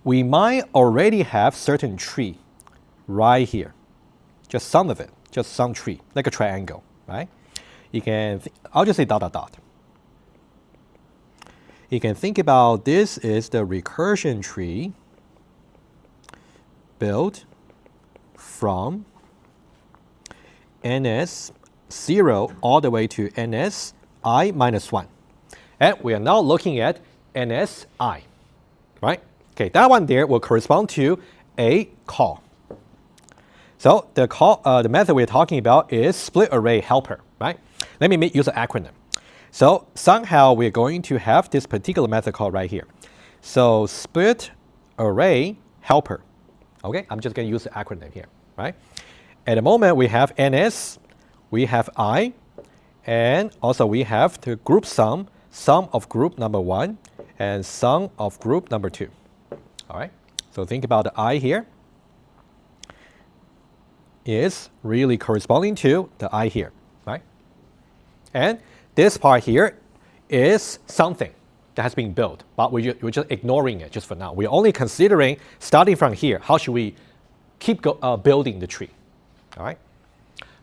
We might already have certain tree right here, just some of it, just some tree, like a triangle, right? You can, I'll just say dot, dot, dot. You can think about this is the recursion tree built from ns0 all the way to ns I minus 1. And we are now looking at nsi, right? Okay, that one there will correspond to a call. So the method we're talking about is split array helper, right? Let me use an acronym. So somehow we're going to have this particular method called right here. So split array helper. Okay, I'm just going to use the acronym here, right? At the moment we have ns, we have I, and also we have the group sum of group number 1, and sum of group number 2. All right, so think about the I here is really corresponding to the I here, right? And this part here is something that has been built, but we're just ignoring it just for now. We're only considering, starting from here, how should we keep building the tree, all right?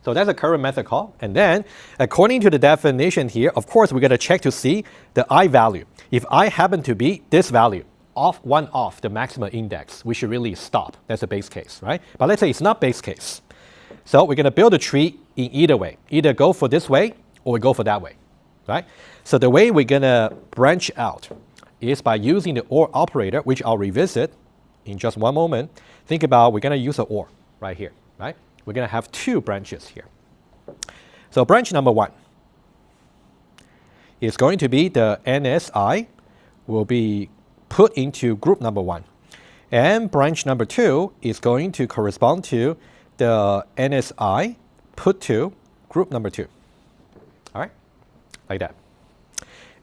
So that's a current method call. And then, according to the definition here, of course, we're going to check to see the I value. If I happen to be this value, one off the maximum index, we should really stop. That's a base case, right? But let's say it's not base case. So we're going to build a tree in either way. Either go for this way, or we go for that way, right? So the way we're going to branch out is by using the OR operator, which I'll revisit in just one moment. Think about we're going to use an OR right here, right? We're going to have 2 branches here. So branch number 1 is going to be the NSI will be put into group number 1. And branch number 2 is going to correspond to the NSI put to group number 2. All right, like that.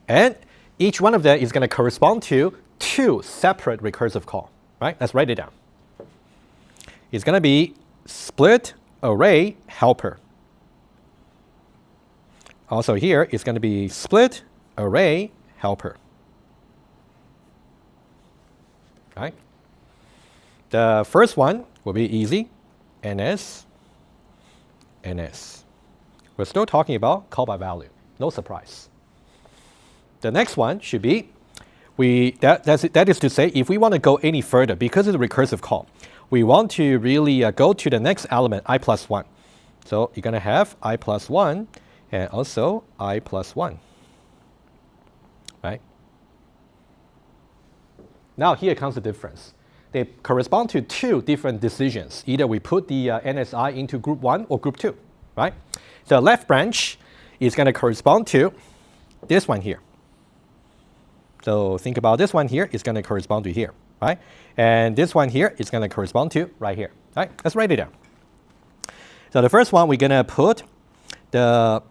And each one of them is going to correspond to 2 separate recursive calls, right? Let's write it down. It's going to be split array helper. Also here, it's going to be split array helper. All right. The first one will be easy, ns. We're still talking about call by value, no surprise. The next one should be, that is to say, if we want to go any further, because it's a recursive call, we want to really go to the next element, I plus 1. So you're going to have I plus 1 and also I plus 1, right? Now here comes the difference. They correspond to 2 different decisions. Either we put the NSI into group 1 or group 2, right? The left branch is going to correspond to this one here. So think about this one here is going to correspond to here, right? And this one here is going to correspond to right here, right? Let's write it down. So the first one, we're going to put the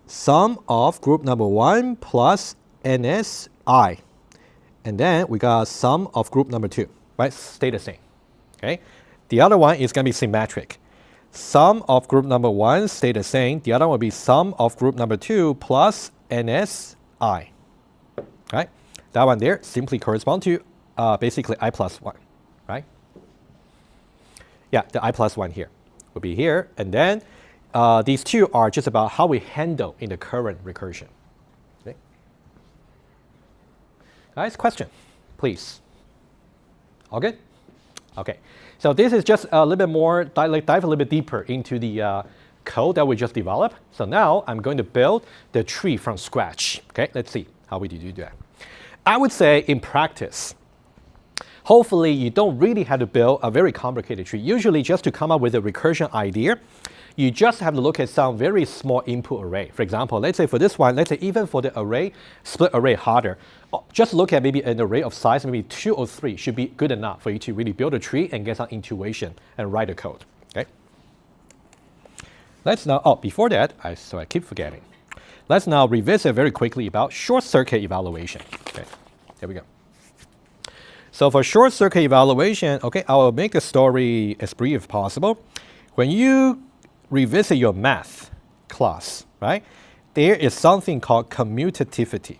sum of group number 1 plus NSI. And then we got sum of group number 2, right? Stay the same, okay? The other one is going to be symmetric. Sum of group number 1 stay the same. The other one will be sum of group number 2 plus NSI, right? That one there simply corresponds to basically I plus 1, right? Yeah, the I plus 1 here will be here. And then these two are just about how we handle in the current recursion. Okay. Guys, question, please. All good? Okay. So this is just a little bit more, dive a little bit deeper into the code that we just developed. So now I'm going to build the tree from scratch. Okay, let's see how we do that. I would say in practice, hopefully you don't really have to build a very complicated tree. Usually just to come up with a recursion idea, you just have to look at some very small input array. For example, let's say for this one, let's say even for the array, split array harder, just look at maybe an array of size, maybe 2 or 3 should be good enough for you to really build a tree and get some intuition and write the code. Okay. Let's now, before that, I keep forgetting. Let's now revisit very quickly about short circuit evaluation. Okay, there we go. So for short circuit evaluation, okay, I will make the story as brief as possible. When you revisit your math class, right, there is something called commutativity.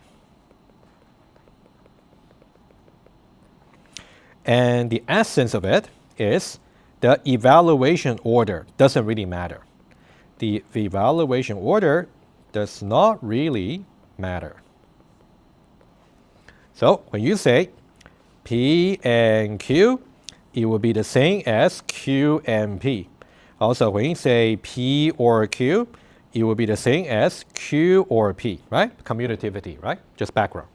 And the essence of it is the evaluation order doesn't really matter. The evaluation order does not really matter. So when you say P and Q, it will be the same as Q and P. Also, when you say P or Q, it will be the same as Q or P, right? Commutativity, right? Just background.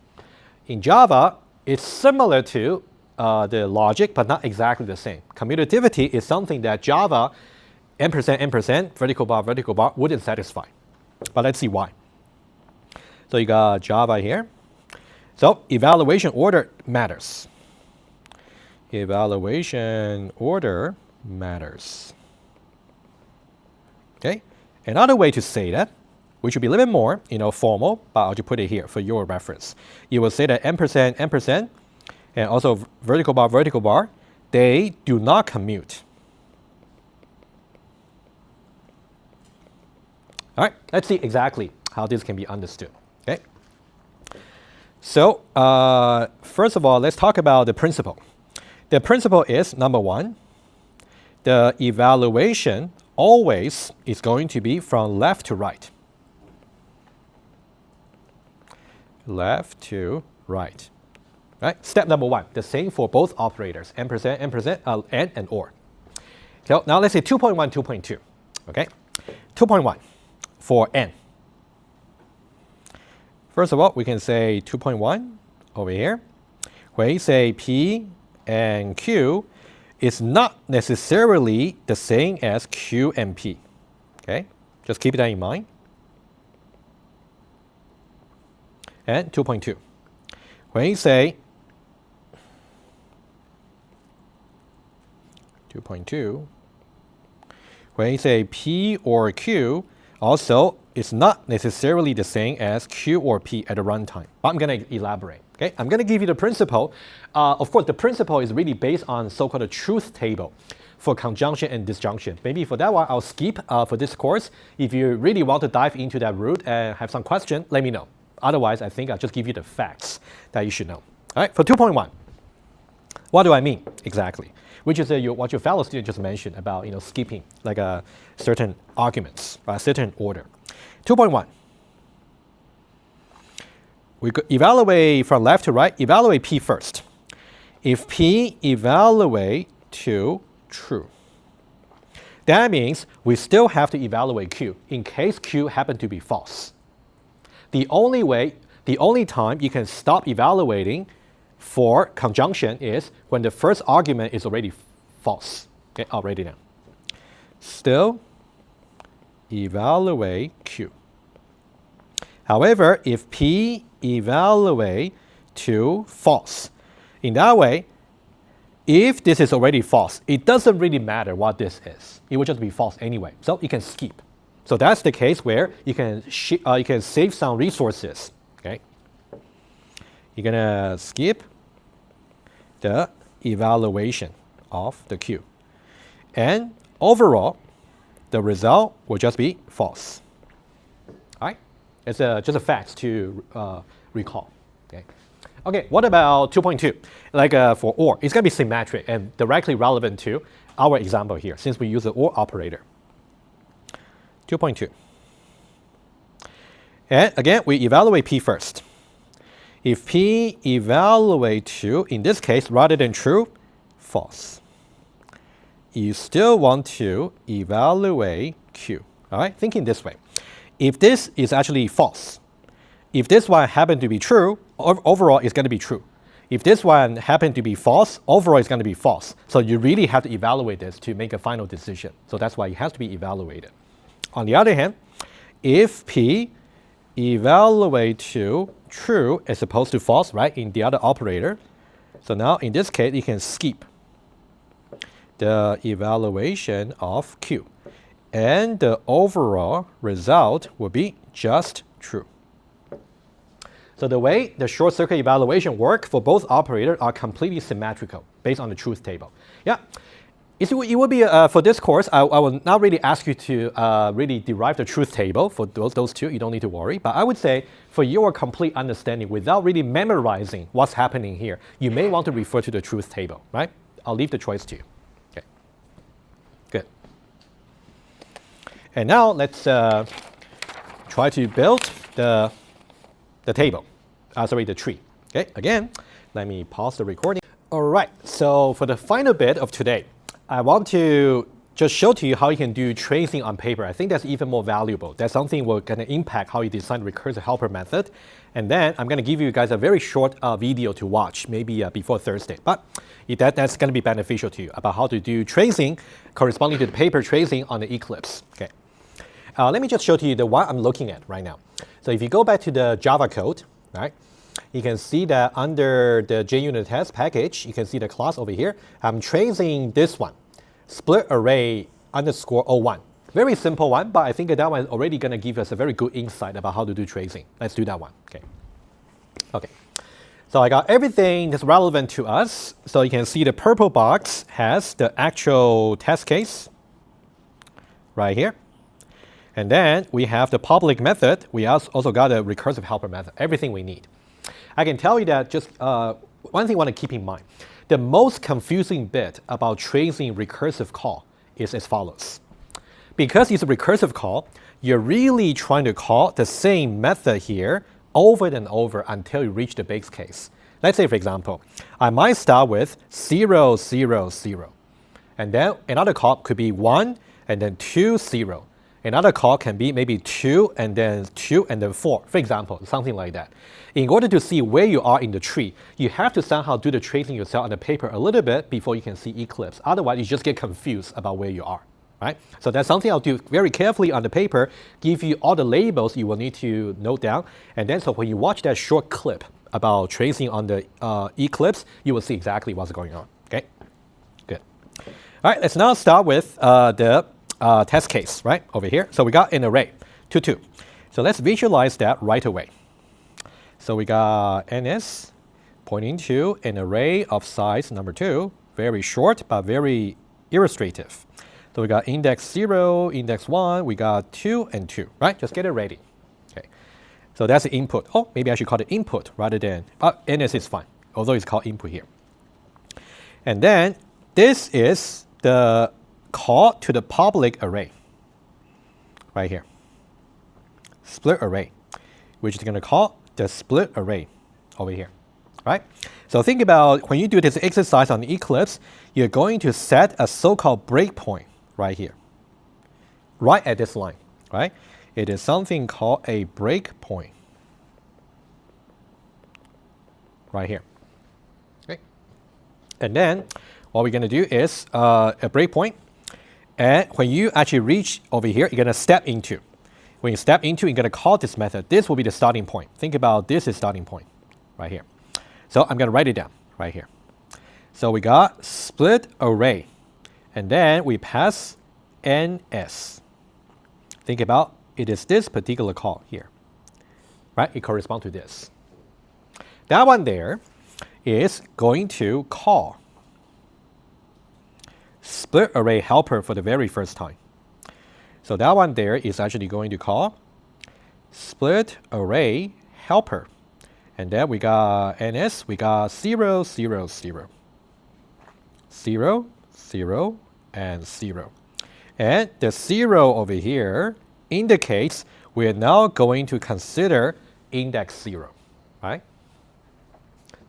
In Java, it's similar to the logic, but not exactly the same. Commutativity is something that Java, ampersand, vertical bar wouldn't satisfy. But let's see why. So you got Java here. So evaluation order matters. Evaluation order matters. Okay. Another way to say that, which would be a little bit more, formal, but I'll just put it here for your reference. You will say that ampersand, and also vertical bar, they do not commute. All right, let's see exactly how this can be understood. Okay. So first of all, let's talk about the principle. The principle is, number 1, the evaluation always is going to be from left to right. Left to right. Right? Step number 1, the same for both operators, ampersand, and or. So now let's say 2.1, 2.2. Okay? 2.1 for n. First of all, we can say 2.1 over here. When you say P and Q, it's not necessarily the same as Q and P. Okay? Just keep that in mind. And 2.2. When you say 2.2, when you say P or Q, also it's not necessarily the same as Q or P at the runtime. But I'm going to elaborate. Okay, I'm going to give you the principle. Of course, the principle is really based on so-called truth table for conjunction and disjunction. Maybe for that one, I'll skip for this course. If you really want to dive into that route and have some question, let me know. Otherwise, I think I'll just give you the facts that you should know. All right, for 2.1, what do I mean exactly? Which is what your fellow student just mentioned about skipping like certain arguments, a certain order. 2.1. We could evaluate from left to right, evaluate P first. If P evaluate to true, that means we still have to evaluate Q in case Q happen to be false. The only time you can stop evaluating for conjunction is when the first argument is already false. Okay, I'll write it down. Still evaluate Q. However, if P evaluate to false, in that way, if this is already false, it doesn't really matter what this is. It will just be false anyway. So you can skip. So that's the case where you can save some resources. Okay, you're gonna skip the evaluation of the Q, and overall, the result will just be false. All right, it's just a fact to recall. Okay. Okay, what about 2.2? Like for OR, it's going to be symmetric and directly relevant to our example here, since we use the OR operator. 2.2. And again, we evaluate P first. If P evaluate to, in this case, rather than true, false, you still want to evaluate Q. All right, thinking this way. If this is actually false, if this one happened to be true, overall it's going to be true. If this one happened to be false, overall it's going to be false. So you really have to evaluate this to make a final decision. So that's why it has to be evaluated. On the other hand, if P evaluate to true as opposed to false, right, in the other operator, so now in this case you can skip the evaluation of Q, and the overall result will be just true. So the way the short circuit evaluation work for both operators are completely symmetrical based on the truth table. Yeah, it would be for this course. I will not really ask you to really derive the truth table for those two. You don't need to worry. But I would say for your complete understanding, without really memorizing what's happening here, you may want to refer to the truth table. Right? I'll leave the choice to you. Okay. Good. And now let's try to build the table, the tree. Okay, again, let me pause the recording. All right, so for the final bit of today, I want to just show to you how you can do tracing on paper. I think that's even more valuable. That's something will going to impact how you design the recursive helper method. And then I'm going to give you guys a very short video to watch, maybe before Thursday. But that's going to be beneficial to you about how to do tracing corresponding to the paper tracing on the Eclipse. Okay. Let me just show to you the one I'm looking at right now. So if you go back to the Java code, right, you can see that under the JUnit test package, you can see the class over here. I'm tracing this one, split array underscore 01. Very simple one, but I think that one is already going to give us a very good insight about how to do tracing. Let's do that one. Okay. Okay. So I got everything that's relevant to us. So you can see the purple box has the actual test case right here. And then we have the public method. We also got a recursive helper method, everything we need. I can tell you that just one thing I want to keep in mind. The most confusing bit about tracing recursive call is as follows. Because it's a recursive call, you're really trying to call the same method here over and over until you reach the base case. Let's say, for example, I might start with 0, 0, 0. And then another call could be 1 and then 2, 0. Another call can be maybe 2 and then 4, for example, something like that. In order to see where you are in the tree, you have to somehow do the tracing yourself on the paper a little bit before you can see Eclipse. Otherwise, you just get confused about where you are, right? So that's something I'll do very carefully on the paper, give you all the labels you will need to note down. And then so when you watch that short clip about tracing on the Eclipse, you will see exactly what's going on, okay? Good. All right, let's now start with the test case, right, over here. So we got an array, 2, 2. So let's visualize that right away. So we got NS pointing to an array of size number 2, very short but very illustrative. So we got index 0, index 1, we got 2 and 2, right? Just get it ready. Okay. So that's the input. Oh, maybe I should call it input rather than, NS is fine, although it's called input here. And then this is the call to the public array right here, split array, which is going to call the split array over here, right? So think about when you do this exercise on the Eclipse, you're going to set a so-called breakpoint right here, right at this line, right? It is something called a breakpoint right here, okay? And then what we're going to do is a breakpoint. And when you actually reach over here, you're going to step into. When you step into, you're going to call this method. This will be the starting point. Think about this is starting point right here. So I'm going to write it down right here. So we got split array. And then we pass NS. think about it is this particular call here, right? It corresponds to this. That one there is going to call split array helper for the very first time. So that one there is actually going to call split array helper. And then we got NS, we got 0, 0, 0. 0, 0, and 0. And the 0 over here indicates we are now going to consider index 0, right?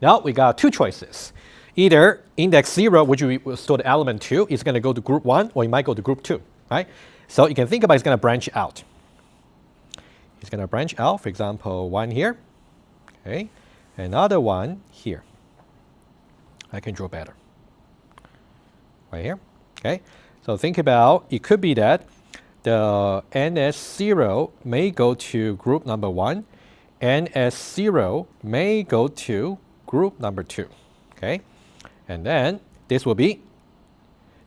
Now we got two choices. Either index 0, which we will store the element 2, is going to go to group 1, or it might go to group 2, right? So you can think about it's going to branch out. It's going to branch out, for example, 1 here, okay? Another one here. I can draw better. Right here, okay? So think about, it could be that the NS0 may go to group number 1, NS0 may go to group number 2, okay? And then this will be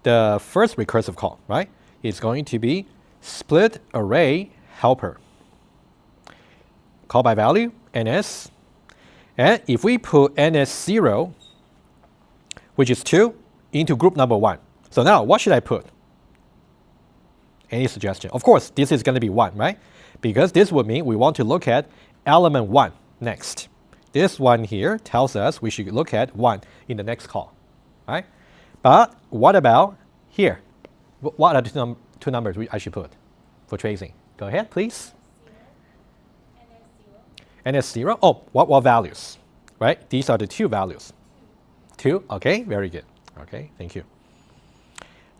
the first recursive call, right? It's going to be split array helper. Call by value, NS. And if we put NS0, which is 2, into group number 1. So now, what should I put? Any suggestion? Of course, this is going to be 1, right? Because this would mean we want to look at element 1 next. This one here tells us we should look at 1 in the next call, right? But what about here? What are the two numbers I should put for tracing? Go ahead, please. NS0. Oh, what values? Right? These are the two values. 2, okay, very good. Okay, thank you.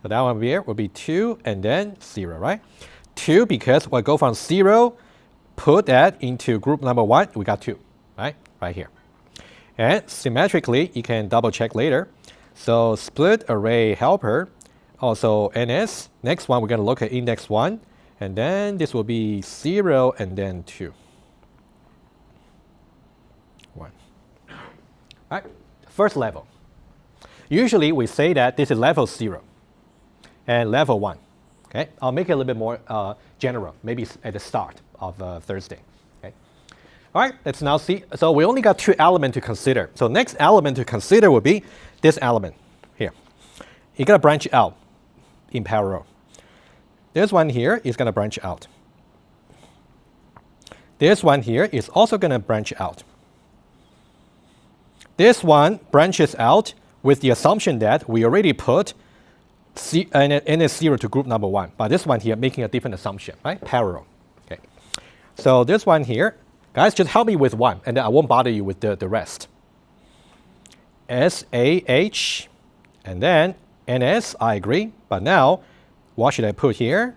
So that one here will be 2 and then 0, right? 2 because we'll go from 0, put that into group number 1, we got 2, right? Right here. And symmetrically, you can double check later. So split array helper, also NS. Next one, we're going to look at index 1. And then this will be 0 and then 2. 1. All right, first level. Usually we say that this is level 0 and level 1. Okay, I'll make it a little bit more general, maybe at the start of Thursday. Okay. All right, let's now see. So we only got 2 elements to consider. So next element to consider would be this element here. It's going to branch out in parallel. This one here is going to branch out. This one here is also going to branch out. This one branches out with the assumption that we already put NS0 to group number 1. But this one here making a different assumption, right? Parallel. Okay. So this one here, guys, just help me with 1, and then I won't bother you with the rest. SAH, and then NS, I agree. But now, what should I put here?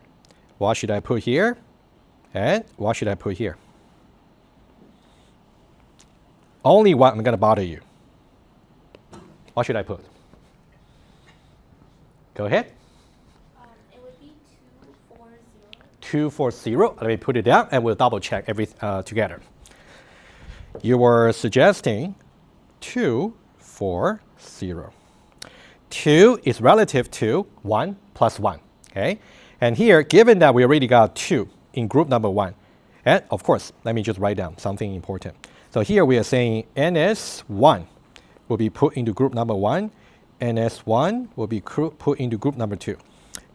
What should I put here? And what should I put here? Only one I'm going to bother you. What should I put? Go ahead. It would be 240. 240. Let me put it down and we'll double check everything together. You were suggesting 240. 2 is relative to 1 plus 1. Okay? And here, given that we already got 2 in group number 1, and of course, let me just write down something important. So here we are saying NS1 will be put into group number 1, NS1 will be put into group number 2.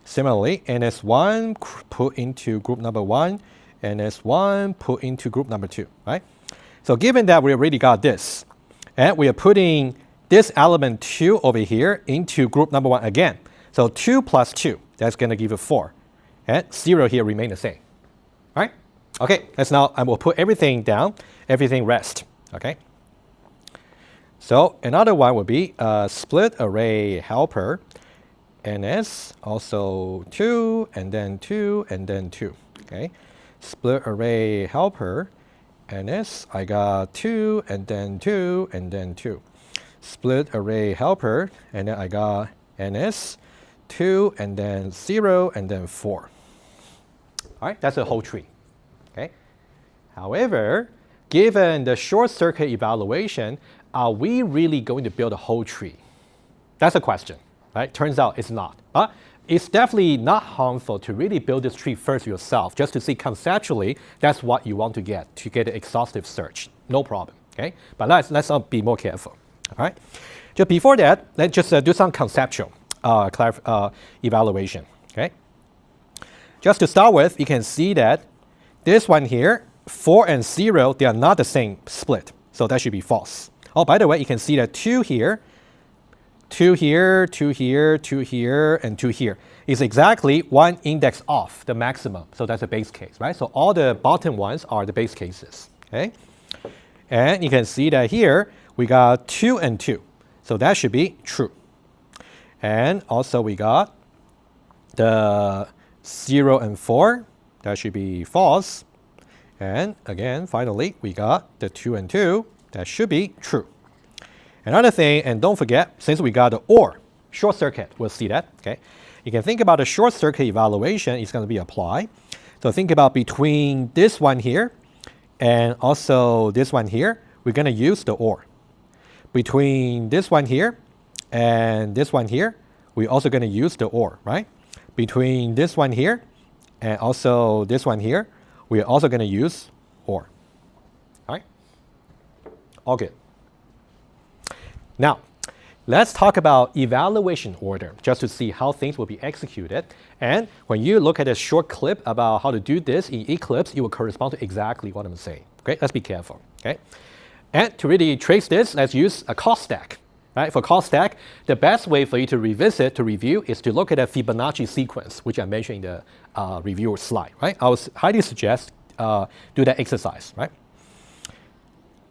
Similarly, NS1 put into group number 1, NS1 put into group number 2, right? So given that we already got this, and we are putting this element 2 over here into group number 1 again. So 2 plus 2, that's going to give you 4. And 0 here remain the same, right? Okay, let's now, I will put everything down, everything rest, okay? So another one would be split array helper, NS, also 2, and then 2, and then 2, okay? Split array helper, NS, I got 2, and then 2, and then 2. Split array helper, and then I got NS, 2, and then 0, and then 4. All right, that's a whole tree, okay? However, given the short circuit evaluation, are we really going to build a whole tree? That's a question, right? Turns out it's not. But it's definitely not harmful to really build this tree first yourself, just to see conceptually that's what you want to get an exhaustive search. No problem, okay? But let's be more careful, all right? Just before that, let's just do some conceptual evaluation, okay? Just to start with, you can see that this one here, 4 and 0, they are not the same split, so that should be false. Oh, by the way, you can see that 2 here, 2 here, 2 here, 2 here, and 2 here is exactly one index off the maximum. So that's a base case, right? So all the bottom ones are the base cases, okay? And you can see that here we got 2 and 2. So that should be true. And also we got the 0 and 4. That should be false. And again, finally, we got the 2 and 2. That should be true. Another thing, and don't forget, since we got the OR, short circuit, we'll see that, okay? You can think about a short circuit evaluation is going to be applied. So think about between this one here and also this one here, we're going to use the OR. Between this one here and this one here, we're also going to use the OR, right? Between this one here and also this one here, we're also going to use OR, all right? All good. Now, let's talk about evaluation order, just to see how things will be executed. And when you look at a short clip about how to do this in Eclipse, it will correspond to exactly what I'm saying. Okay, let's be careful. Okay, and to really trace this, let's use a cost stack. Right? For cost stack, the best way for you to revisit, to review, is to look at a Fibonacci sequence, which I mentioned in the reviewer slide. Right? I would highly suggest do that exercise. Right?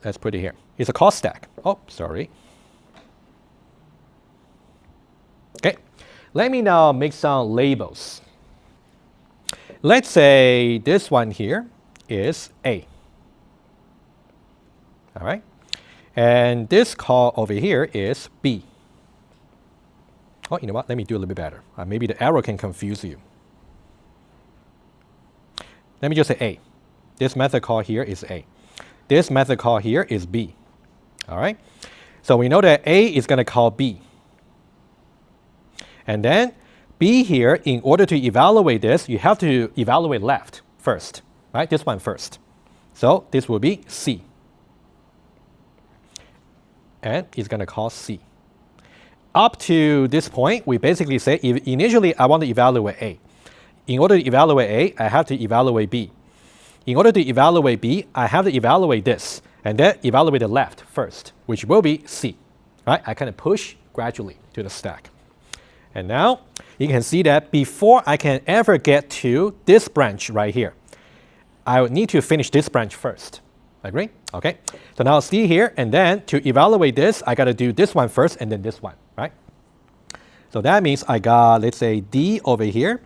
Let's put it here. It's a cost stack. Oh, sorry. Okay, let me now make some labels. Let's say this one here is A. All right, and this call over here is B. Oh, you know what? Let me do a little bit better. Maybe the arrow can confuse you. Let me just say A. This method call here is A. This method call here is B. All right, so we know that A is going to call B. And then B here, in order to evaluate this, you have to evaluate left first, right? This one first. So this will be C. And it's going to call C. Up to this point, we basically say, initially I want to evaluate A. In order to evaluate A, I have to evaluate B. In order to evaluate B, I have to evaluate this, and then evaluate the left first, which will be C. Right? I kind of push gradually to the stack. And now you can see that before I can ever get to this branch right here, I would need to finish this branch first. Agree? Okay. So now see here, and then to evaluate this, I got to do this one first and then this one, right? So that means I got, let's say, D over here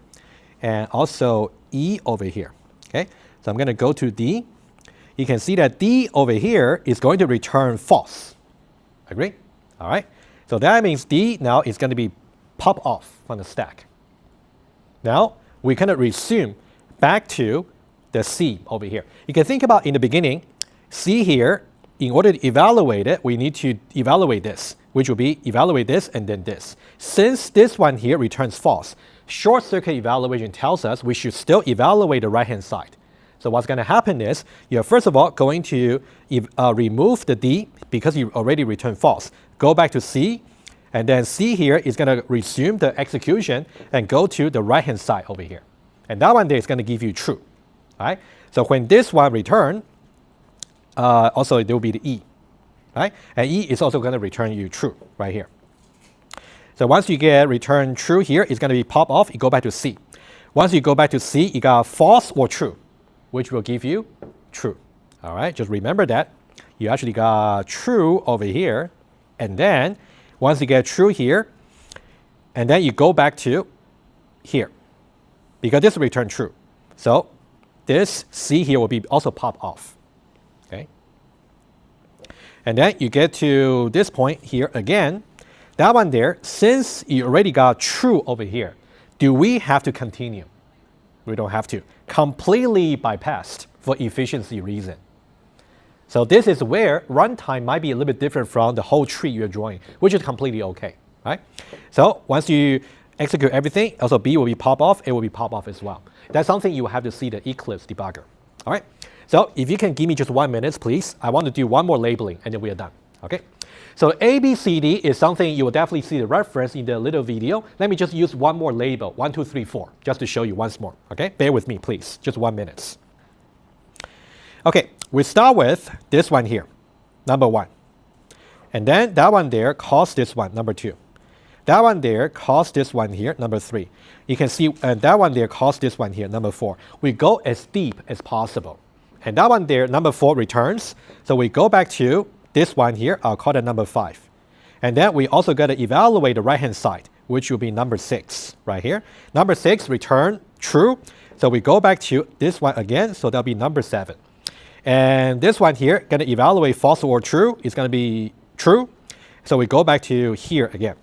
and also E over here. Okay. So I'm going to go to D. You can see that D over here is going to return false. Agree? All right. So that means D now is going to be pop off from the stack. Now we kind of resume back to the C over here. You can think about in the beginning, C here, in order to evaluate it, we need to evaluate this, which will be evaluate this and then this. Since this one here returns false, short circuit evaluation tells us we should still evaluate the right-hand side. So what's going to happen is you're first of all going to remove the D because you already returned false. Go back to C, and then C here is going to resume the execution and go to the right-hand side over here. And that one there is going to give you true. All right? So when this one return, also there will be the E. Right? And E is also going to return you true right here. So once you get return true here, it's going to be pop off. You go back to C. Once you go back to C, you got false or true, which will give you true. All right? Just remember that. You actually got true over here. And then once you get true here, and then you go back to here, because this will return true. So this C here will be also pop off. Okay. And then you get to this point here again. That one there, since you already got true over here, do we have to continue? We don't have to. Completely bypassed for efficiency reason. So this is where runtime might be a little bit different from the whole tree you're drawing, which is completely okay, right? So once you execute everything. Also B will be pop off, A will be pop off as well. That's something you have to see the Eclipse debugger. All right. So if you can give me just 1 minute, please. I want to do one more labeling and then we are done. Okay. So A, B, C, D is something you will definitely see the reference in the little video. Let me just use one more label, 1, 2, 3, 4, just to show you once more. Okay, bear with me, please. Just 1 minute. Okay, we start with this one here, number 1. And then that one there calls this one, number 2. That one there calls this one here, number 3. You can see that one there calls this one here, number 4. We go as deep as possible. And that one there, number 4 returns. So we go back to this one here, I'll call it number 5. And then we also got to evaluate the right-hand side, which will be number 6 right here. Number 6 return true. So we go back to this one again, so that'll be number 7. And this one here, going to evaluate false or true. It's going to be true. So we go back to here again.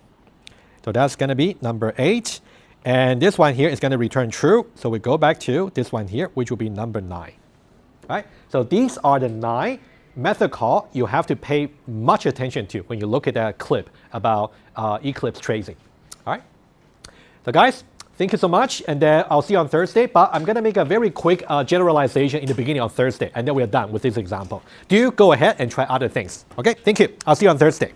So that's going to be number 8. And this one here is going to return true. So we go back to this one here, which will be number 9. Right? So these are the 9 method call you have to pay much attention to when you look at that clip about Eclipse tracing. All right. So guys, thank you so much. And then I'll see you on Thursday. But I'm going to make a very quick generalization in the beginning of Thursday. And then we're done with this example. Do go ahead and try other things. Okay. Thank you. I'll see you on Thursday.